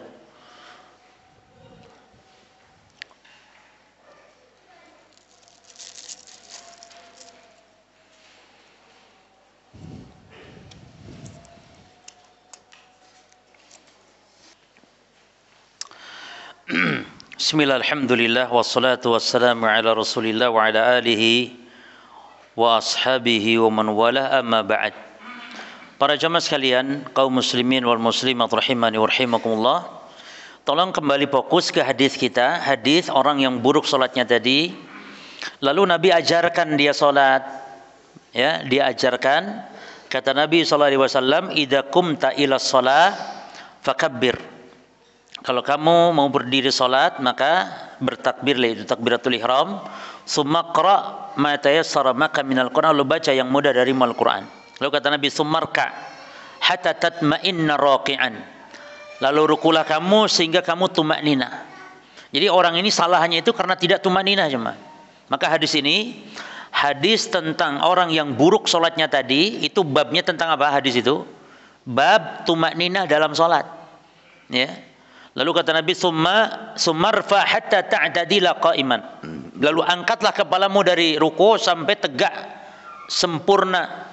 Bismillah, alhamdulillah, wassalatu wassalamu ala rasulillah wa ala alihi wa ashabihi wa man wala, amma ba'd. Para jamaah sekalian, kaum muslimin wal muslimat rahimani wa rahimakumullah. Tolong kembali fokus ke hadis kita, hadis orang yang buruk salatnya tadi. Lalu Nabi ajarkan dia salat. Ya, dia ajarkan, kata Nabi sallallahu alaihi wasallam, "Idza qumta ila shalah fakabbir." Kalau kamu mau berdiri salat, maka bertakbirlah, itu takbiratul ihram. Summa qra ma tayassara maka minal Qur'an, lalu baca yang mudah dari Al-Qur'an. Lalu kata Nabi, "Summarka hatta tatma'inna raqi'an." Lalu rukulah kamu sehingga kamu tumaknina. Jadi orang ini salahnya itu karena tidak tumaknina cuma. Maka hadis ini hadis tentang orang yang buruk salatnya tadi, itu babnya tentang apa hadis itu? Bab tumakninah dalam salat. Ya. Lalu kata Nabi, "Summarfa hatta ta'tadila qa'iman." Lalu angkatlah kepalamu dari ruku sampai tegak sempurna.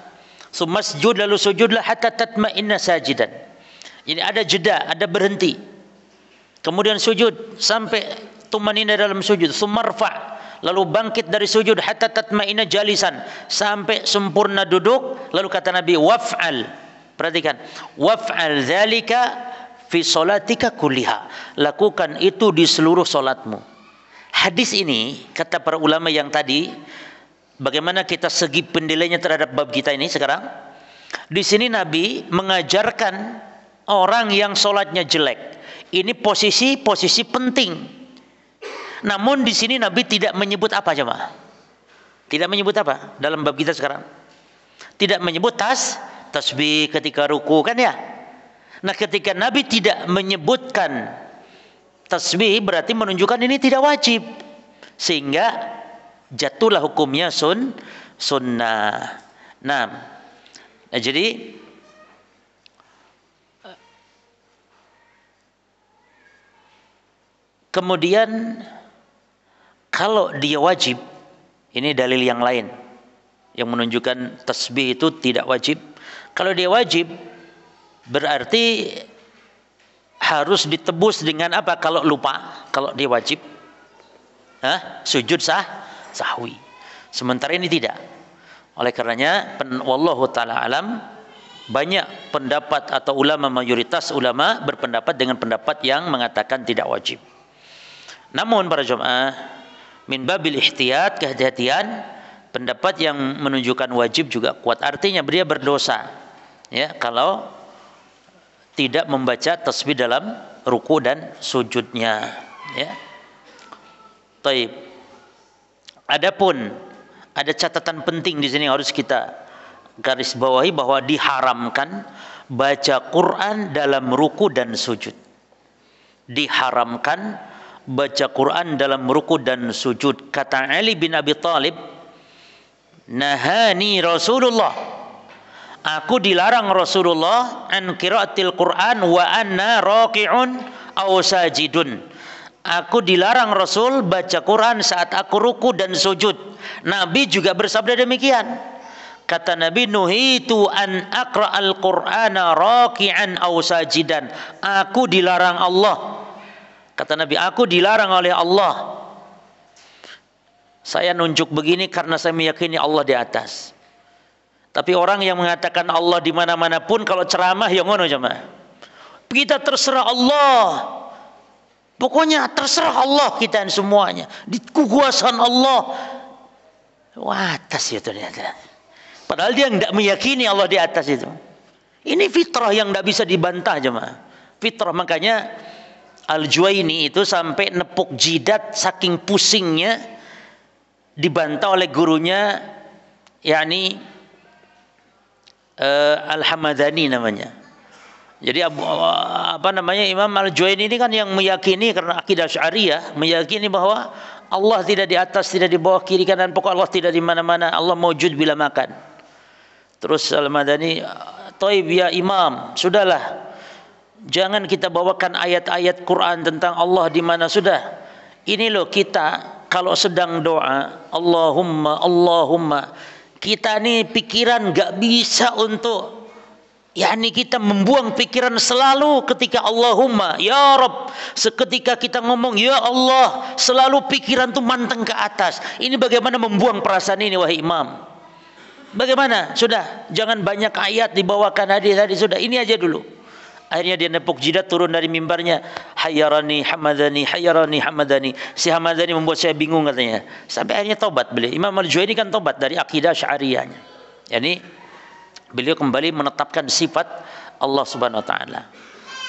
Sumasjud, lalu sujudlah hatta tatma'inna sajidan. Ini ada jeda, ada berhenti. Kemudian sujud sampai tumanina dalam sujud. Sumarfa, lalu bangkit dari sujud hatta tatma'inna jalisan, sampai sempurna duduk. Lalu kata Nabi, "Waf'al." Perhatikan, "Waf'al dzalika fi sholatika kulliha." Lakukan itu di seluruh salatmu. Hadis ini kata para ulama yang tadi, bagaimana kita segi penilainya terhadap bab kita ini sekarang? Di sini Nabi mengajarkan orang yang sholatnya jelek. Ini posisi penting. Namun di sini Nabi tidak menyebut apa jemaah? Tidak menyebut apa dalam bab kita sekarang? Tidak menyebut tasbih ketika ruku, kan ya? Nah, ketika Nabi tidak menyebutkan tasbih, berarti menunjukkan ini tidak wajib. Sehingga jatuhlah hukumnya sunnah. Nah, jadi kemudian kalau dia wajib, ini dalil yang lain yang menunjukkan tasbih itu tidak wajib. Kalau dia wajib, berarti harus ditebus dengan apa kalau lupa? Kalau dia wajib, sujud sahwi. Sementara ini tidak. Oleh karenanya, wallahu taala alam, banyak pendapat atau ulama, mayoritas ulama berpendapat dengan pendapat yang mengatakan tidak wajib. Namun para jemaah, min babil ihtiyat, kehati-hatian, pendapat yang menunjukkan wajib juga kuat. Artinya dia berdosa, ya, kalau tidak membaca tasbih dalam ruku dan sujudnya, ya. Taib. Adapun ada catatan penting di sini harus kita garis bawahi, bahwa diharamkan baca Quran dalam ruku dan sujud. Diharamkan baca Quran dalam ruku dan sujud. Kata Ali bin Abi Thalib, "Nahani Rasulullah." Aku dilarang Rasulullah an qiraatil Quran wa anna raqi'un aw sajidun. Aku dilarang Rasul baca Quran saat aku ruku dan sujud. Nabi juga bersabda demikian. Kata Nabi, "Nuhitu an aqra'al Qur'ana raqi'an aw sajidan." Aku dilarang Allah. Kata Nabi, aku dilarang oleh Allah. Saya nunjuk begini karena saya meyakini Allah di atas. Tapi orang yang mengatakan Allah di mana-mana pun, kalau ceramah yang ngono jemaah. Kita terserah Allah. Pokoknya terserah Allah kita semuanya. Di kekuasaan Allah. Wah, atas itu ternyata. Padahal dia tidak meyakini Allah di atas itu. Ini fitrah yang tidak bisa dibantah jemaah. Fitrah, makanya Al-Juwaini itu sampai nepuk jidat saking pusingnya, dibantah oleh gurunya, yakni Al-Hamadani namanya. Jadi Imam Al-Juwaini ini kan yang meyakini, karena akidah Asy'ariyah, meyakini bahwa Allah tidak di atas, tidak di bawah, kiri kanan, pokok Allah tidak di mana-mana, Allah maujud bila makan. Terus Al-Madani, "Thaib ya Imam, sudahlah. Jangan kita bawakan ayat-ayat Quran tentang Allah di mana sudah. Ini loh, kita kalau sedang doa, Allahumma, kita nih pikiran gak bisa untuk, yakni kita membuang pikiran selalu ketika Allahumma, ya Rabb. Seketika kita ngomong ya Allah, selalu pikiran tuh manteng ke atas. Ini bagaimana membuang perasaan ini, wahai Imam? Bagaimana? Sudah, jangan banyak ayat dibawakan, hadis-hadis, sudah. Ini aja dulu. Akhirnya dia nepuk jidat, turun dari mimbarnya. Hayyarani hamadani, hayyarani hamadani. Si Hamadani membuat saya bingung katanya. Sampai akhirnya tobat beliau. Imam Al-Juwaini kan tobat dari akidah Syariahnya. Yani beliau kembali menetapkan sifat Allah Subhanahu wa taala.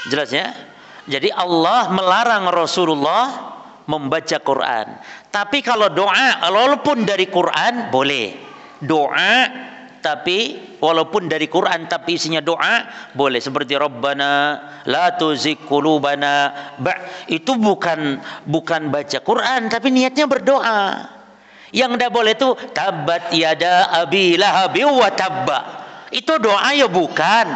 Jelas ya? Jadi Allah melarang Rasulullah membaca Quran. Tapi kalau doa walaupun dari Quran boleh. Doa tapi walaupun dari Quran tapi isinya doa boleh, seperti Rabbana la tuzigh qulubana, itu bukan baca Quran tapi niatnya berdoa. Yang tidak boleh itu tabat yada abi lahabi wa tabba, itu doa ya bukan,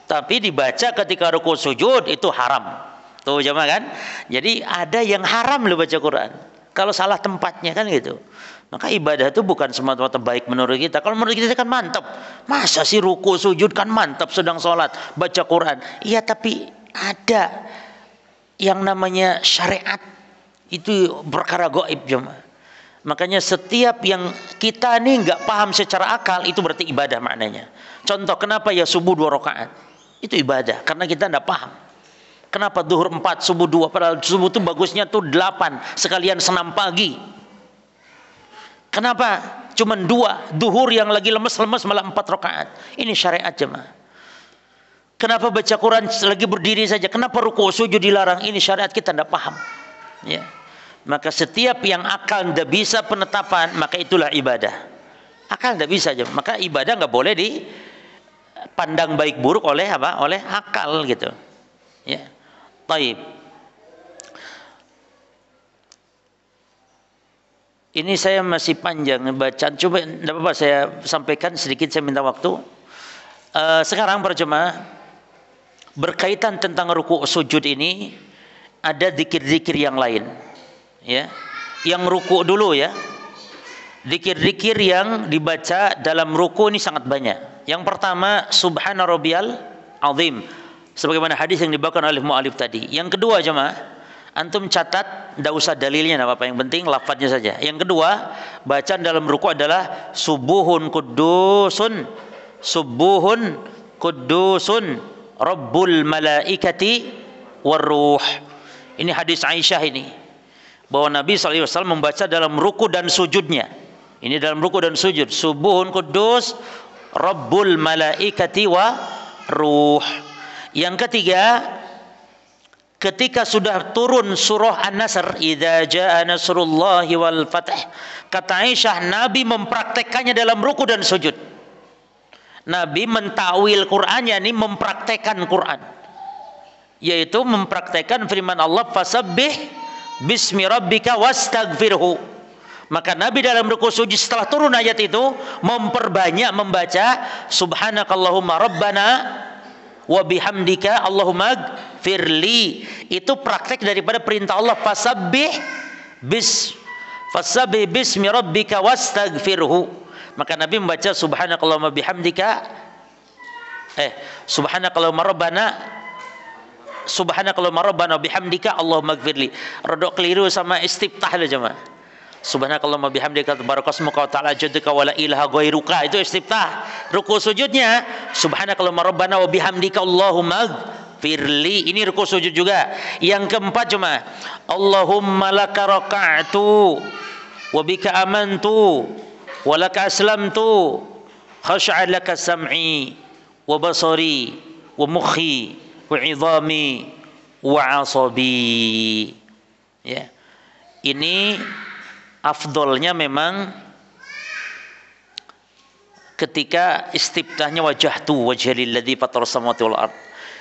tapi dibaca ketika ruku sujud itu haram. Tuh jemaah kan, jadi ada yang haram loh baca Quran kalau salah tempatnya kan gitu. Maka ibadah itu bukan semata-mata baik menurut kita. Kalau menurut kita kan mantap. Masa sih ruku sujud kan mantap sedang sholat baca Quran. Iya, tapi ada yang namanya syariat itu perkara gaib jemaah. Makanya setiap yang kita nih nggak paham secara akal itu berarti ibadah maknanya. Contoh kenapa ya subuh 2 rakaat itu ibadah karena kita nggak paham. Kenapa duhur 4 subuh 2 padahal subuh itu bagusnya tuh 8 sekalian senam pagi. Kenapa cuma 2 duhur yang lagi lemes-lemes malah 4 rakaat? Ini syariat jemaah. Kenapa baca Quran lagi berdiri saja? Kenapa ruku sujud dilarang? Ini syariat, kita tidak paham. Ya. Maka setiap yang akal tidak bisa penetapan, maka itulah ibadah. Akal tidak bisa aja. Maka ibadah nggak boleh dipandang baik buruk oleh apa? Oleh akal gitu. Ya. Taib. Ini saya masih panjang bacaan. Coba tidak apa-apa saya sampaikan sedikit, saya minta waktu. Sekarang para jemaah, berkaitan tentang ruku sujud ini ada zikir-zikir yang lain. Ya. Yang ruku dulu ya. Zikir-zikir yang dibaca dalam ruku ini sangat banyak. Yang pertama subhana rabbiyal azim, sebagaimana hadis yang dibawakan oleh mu'alif tadi. Yang kedua jemaah, antum catat, tidak usah dalilnya, apa yang penting lafadznya saja. Yang kedua, bacaan dalam ruku adalah subuhun kudusun rabbul malaikati warruh. Ini hadis Aisyah ini, bahwa Nabi SAW membaca dalam ruku dan sujudnya. Ini dalam ruku dan sujud, subuhun kudus rabbul malaikati warruh. Yang ketiga, ketika sudah turun surah An-Nasr, idza jaa nasrullahi wal fath, kata Aisyah, Nabi mempraktekannya dalam ruku dan sujud. Nabi mentawil Qur'annya, ini mempraktekkan Quran, yaitu mempraktekkan firman Allah, fasabbih bismi rabbika wastaghfirhu. Maka Nabi dalam ruku sujud setelah turun ayat itu memperbanyak membaca subhanakallahumma rabbana wa bihamdika Allahumma firli. Itu praktek daripada perintah Allah, fasabbih bismi rabbika wastaghfirhu. Maka Nabi membaca subhanakallahumma bihamdika subhanakallahumma rabbana wa bihamdika Allahumma firli. Rodok keliru sama istiftah lah jemaah. Subhanakallahumma bihamdika tabarakasmuka wa ta'ala jadduka wa la ilaha ghairuka, itu istiftah. Ruku sujudnya subhanakallahumma rabbana wa bihamdika Allahumma firli, ini ruku sujud juga. Yang keempat cuma Allahumma laka raka'tu wa bika amantu wa laka aslamtu khasha'a laka sam'i wa basari wa mukhi wa 'idhami wa 'asabi. Ya. Ini afdolnya memang ketika istiftahnya wajhatu wajhalil ladzi fatara samawati wal ard.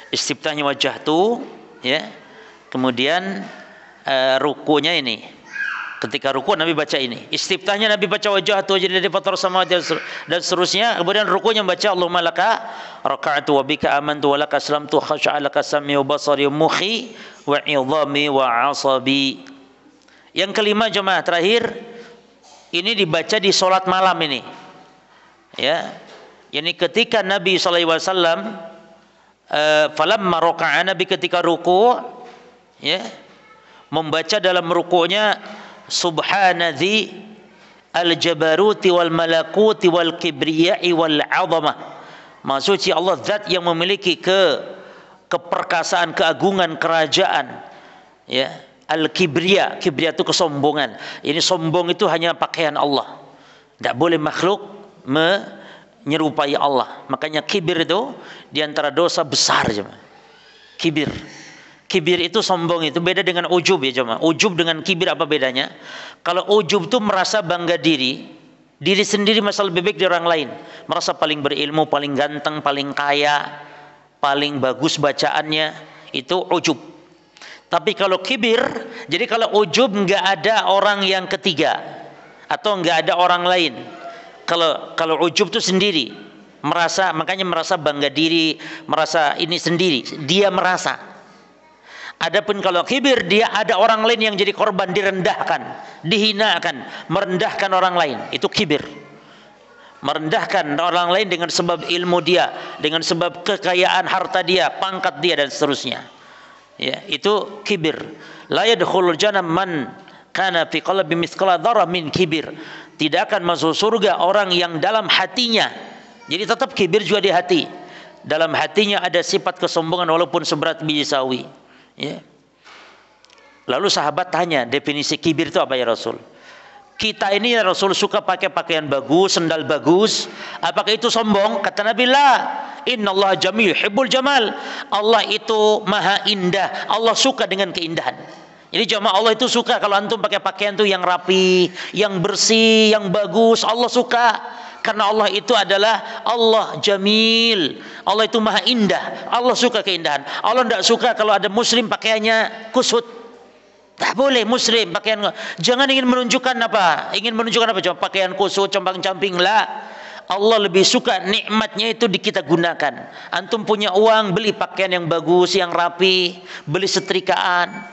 Istiftahnya wajhatu ya. Kemudian rukunya ini. Ketika ruku Nabi baca ini. Istiftahnya Nabi baca wajhatu wajhalil ladzi fatara samawati dan seterusnya. Kemudian rukunya baca Allahumma laka raka'tu wa bika amantu wa laka aslamtu khasha'a laka sam'i wa basari wa mukhi wa 'idhami wa 'asabi. Yang kelima jemaah terakhir, ini dibaca di sholat malam ini, ya. Ini ketika Nabi SAW, falamma raka'a, Nabi ketika ruku, ya, membaca dalam rukunya subhanadzi al-jabaruti wal malakuti wal kibriyai wal 'azamah. Maha suci Allah zat yang memiliki keperkasaan, keagungan, kerajaan. Ya, al-kibriya, kibriya itu kesombongan. Ini sombong itu hanya pakaian Allah. Tidak boleh makhluk menyerupai Allah. Makanya kibir itu diantara dosa besar, jemaah. Kibir. Kibir itu sombong, itu beda dengan ujub ya jemaah. Ujub dengan kibir apa bedanya? Kalau ujub itu merasa bangga diri sendiri merasa lebih baik dari orang lain, merasa paling berilmu, paling ganteng, paling kaya, paling bagus bacaannya, itu ujub. Tapi kalau kibir, jadi kalau ujub nggak ada orang yang ketiga atau nggak ada orang lain. Kalau ujub itu sendiri, makanya merasa bangga diri, merasa ini sendiri, dia merasa. Adapun kalau kibir, dia ada orang lain yang jadi korban, direndahkan, dihinakan, merendahkan orang lain. Itu kibir. Merendahkan orang lain dengan sebab ilmu dia, dengan sebab kekayaan harta dia, pangkat dia dan seterusnya. Ya, itu kibir. La yadkhulul jannah man kana fi qalbi mithqala dzarrah min kibir. Tidak akan masuk surga orang yang dalam hatinya. Jadi tetap kibir juga di hati. Dalam hatinya ada sifat kesombongan walaupun seberat biji sawi. Ya. Lalu sahabat tanya, definisi kibir itu apa ya Rasul? Kita ini ya Rasul suka pakai pakaian bagus, sendal bagus, apakah itu sombong? Kata Nabi, la, innallaha jamil hibbul jamal. Allah itu maha indah, Allah suka dengan keindahan. Jadi jemaah, Allah itu suka kalau antum pakai pakaian tuh yang rapi, yang bersih, yang bagus, Allah suka. Karena Allah itu adalah Allah jamil. Allah itu maha indah. Allah suka keindahan. Allah tidak suka kalau ada muslim pakaiannya kusut. Tak boleh muslim pakaian. Jangan ingin menunjukkan apa? Ingin menunjukkan apa? Cuma pakaian kusut, compang-camping lah. Allah lebih suka nikmatnya itu kita gunakan. Antum punya uang, beli pakaian yang bagus, yang rapi, beli setrikaan.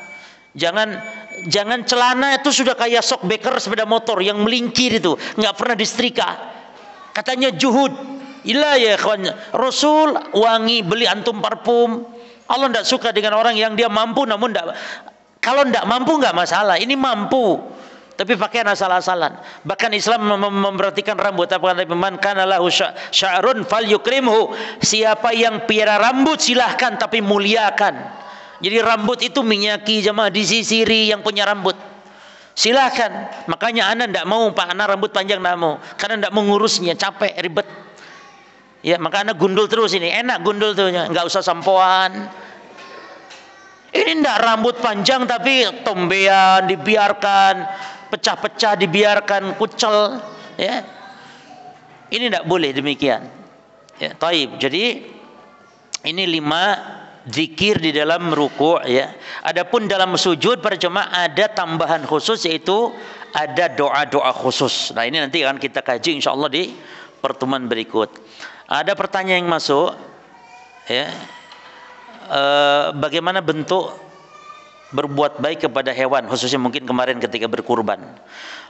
Jangan celana itu sudah kayak sok beker sepeda motor yang melingkir itu, nggak pernah disetrika. Katanya juhud. Ilah ya kawan. Rasul wangi, beli antum parfum. Allah tidak suka dengan orang yang dia mampu namun tidak. Kalau tidak mampu nggak masalah. Ini mampu tapi pakaian asal-asalan. Bahkan Islam memperhatikan rambut. Apa kata man kana lahu sya'run falyukrimhu. Siapa yang piara rambut silahkan tapi muliakan. Jadi rambut itu minyaki jemaah, disisiri yang punya rambut. Silahkan. Makanya anak tidak mau Pak, anak rambut panjang tidak mau, karena tidak mau ngurusnya, capek, ribet. Ya, maka anak gundul terus ini, enak gundul tuh, nggak usah sampoan. Ini tidak rambut panjang tapi tombean dibiarkan, pecah-pecah dibiarkan, kucel. Ya, ini tidak boleh demikian. Ya, taib. Jadi ini 5 zikir di dalam ruku' ya. Adapun dalam sujud para jemaah ada tambahan khusus, yaitu ada doa-doa khusus. Nah, ini nanti akan kita kaji insyaallah di pertemuan berikut. Ada pertanyaan yang masuk ya. Bagaimana bentuk berbuat baik kepada hewan, khususnya mungkin kemarin ketika berkurban.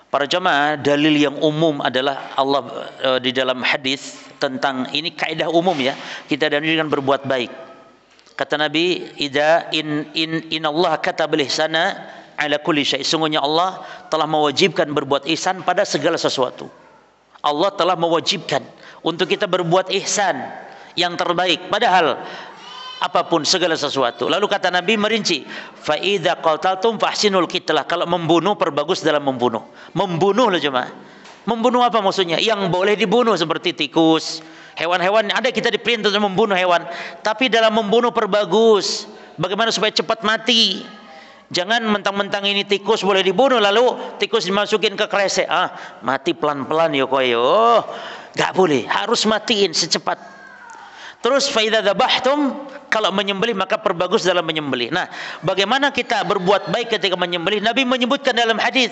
Para jemaah, dalil yang umum adalah Allah di dalam hadis tentang ini, kaidah umum ya. Kita dianjurkan berbuat baik. Kata Nabi, innallaha katabal ihsana ala kulli syai'. Sungguhnya Allah telah mewajibkan berbuat ihsan pada segala sesuatu. Allah telah mewajibkan untuk kita berbuat ihsan yang terbaik padahal apapun, segala sesuatu. Lalu kata Nabi merinci, fa idza qataltum fahsinul qitlah. Kalau membunuh, perbagus dalam membunuh. Membunuh loh jemaah. Membunuh apa maksudnya? Yang boleh dibunuh seperti tikus, hewan-hewan ada, kita diperintah untuk membunuh hewan, tapi dalam membunuh perbagus. Bagaimana supaya cepat mati? Jangan mentang-mentang ini tikus boleh dibunuh lalu tikus dimasukin ke kresek. Mati pelan-pelan yo koyo. Enggak boleh, harus matiin secepat. Terus fa idza dzabhtum, kalau menyembelih maka perbagus dalam menyembelih. Nah, bagaimana kita berbuat baik ketika menyembelih? Nabi menyebutkan dalam hadis,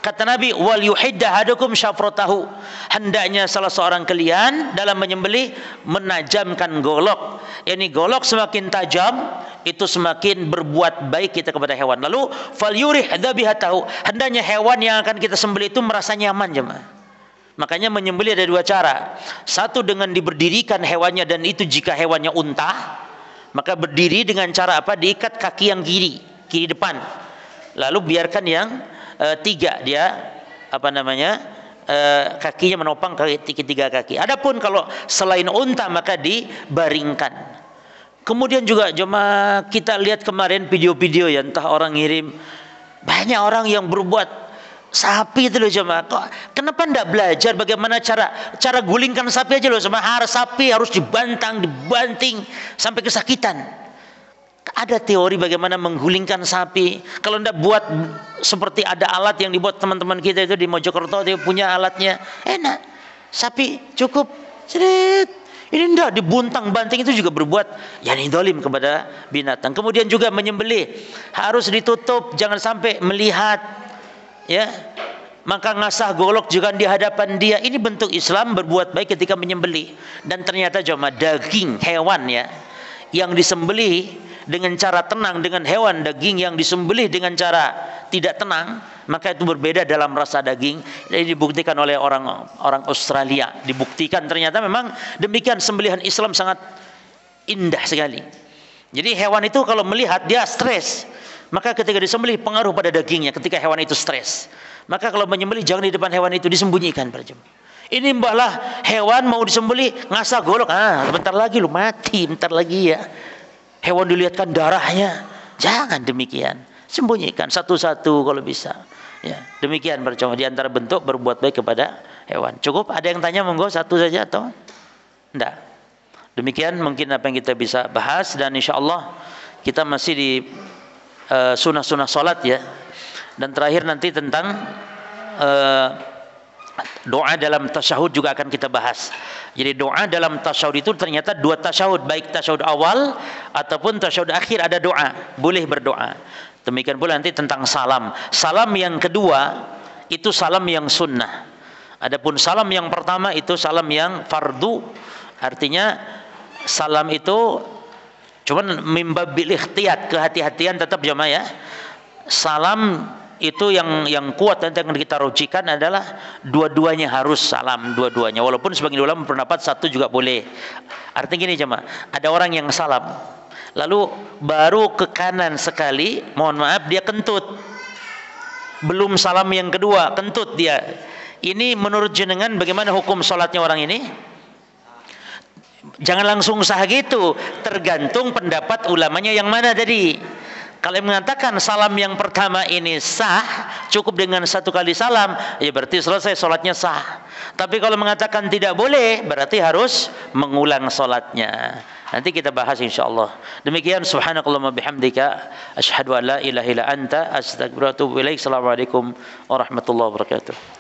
kata Nabi, wal yuhidda hadukum syafratahu. Hendaknya salah seorang kalian dalam menyembelih menajamkan golok. Yani golok semakin tajam itu semakin berbuat baik kita kepada hewan. Lalu fal yurih dzabihatahu. Hendaknya hewan yang akan kita sembelih itu merasa nyaman jemaah. Makanya menyembelih ada 2 cara. Satu dengan diberdirikan hewannya, dan itu jika hewannya unta, maka berdiri dengan cara apa? Diikat kaki yang kiri depan. Lalu biarkan yang 3 dia kakinya menopang ketiga kaki. Adapun kalau selain unta maka dibaringkan. Kemudian juga cuma kita lihat kemarin video-video ya, entah orang ngirim, banyak orang yang berbuat sapi itu loh cuma. Kenapa enggak belajar bagaimana cara gulingkan sapi aja loh, cuma sapi harus dibanting sampai kesakitan. Ada teori bagaimana menggulingkan sapi. Kalau enggak buat seperti ada alat yang dibuat teman-teman kita itu di Mojokerto, dia punya alatnya, enak. Sapi cukup seret. Ini enggak dibuntang banting, itu juga berbuat yani zalim kepada binatang. Kemudian juga menyembelih harus ditutup, jangan sampai melihat, ya. Maka ngasah golok juga di hadapan dia. Ini bentuk Islam berbuat baik ketika menyembelih. Dan ternyata cuma daging hewan ya yang disembelih dengan cara tenang, dengan hewan daging yang disembelih dengan cara tidak tenang, maka itu berbeda dalam rasa daging. Ini dibuktikan oleh orang Australia. Dibuktikan ternyata memang demikian, sembelihan Islam sangat indah sekali. Jadi hewan itu kalau melihat dia stres, maka ketika disembelih pengaruh pada dagingnya ketika hewan itu stres. Maka kalau menyembelih jangan di depan hewan itu, disembunyikan para jemaah. Ini mbahlah hewan mau disembelih ngasah golok, bentar lagi lu mati, bentar lagi ya. Hewan dilihatkan darahnya, jangan demikian. Sembunyikan satu-satu kalau bisa. Ya, demikian percuma di antara bentuk berbuat baik kepada hewan. Cukup? Ada yang tanya, monggo, satu saja atau enggak? Demikian mungkin apa yang kita bisa bahas, dan insyaallah kita masih di sunnah-sunnah salat ya. Dan terakhir nanti tentang doa dalam tasyahud juga akan kita bahas. Jadi doa dalam tasyahud itu ternyata dua tasyahud, baik tasyahud awal ataupun tasyahud akhir ada doa, boleh berdoa. Demikian pula nanti tentang salam. Salam yang kedua itu salam yang sunnah. Adapun salam yang pertama itu salam yang fardu. Artinya salam itu cuman mimbabil ikhtiyat, kehati-hatian tetap jamaah ya. Salam itu yang kuat nanti yang kita rujikan adalah dua-duanya harus salam, dua-duanya. Walaupun sebagian ulama berpendapat satu juga boleh. Artinya gini jemaah, ada orang yang salam, lalu baru ke kanan sekali, mohon maaf dia kentut. Belum salam yang kedua, kentut dia. Ini menurut jenengan bagaimana hukum sholatnya orang ini? Jangan langsung sah gitu, tergantung pendapat ulamanya yang mana tadi. Kalau yang mengatakan salam yang pertama ini sah, cukup dengan satu kali salam, ya berarti selesai sholatnya sah. Tapi kalau mengatakan tidak boleh, berarti harus mengulang sholatnya. Nanti kita bahas insyaallah. Demikian, subhanakallahumma bihamdika asyhadu an la ilaha illa anta astaghfiruka wa atubu ilaik. Assalamualaikum warahmatullahi wabarakatuh.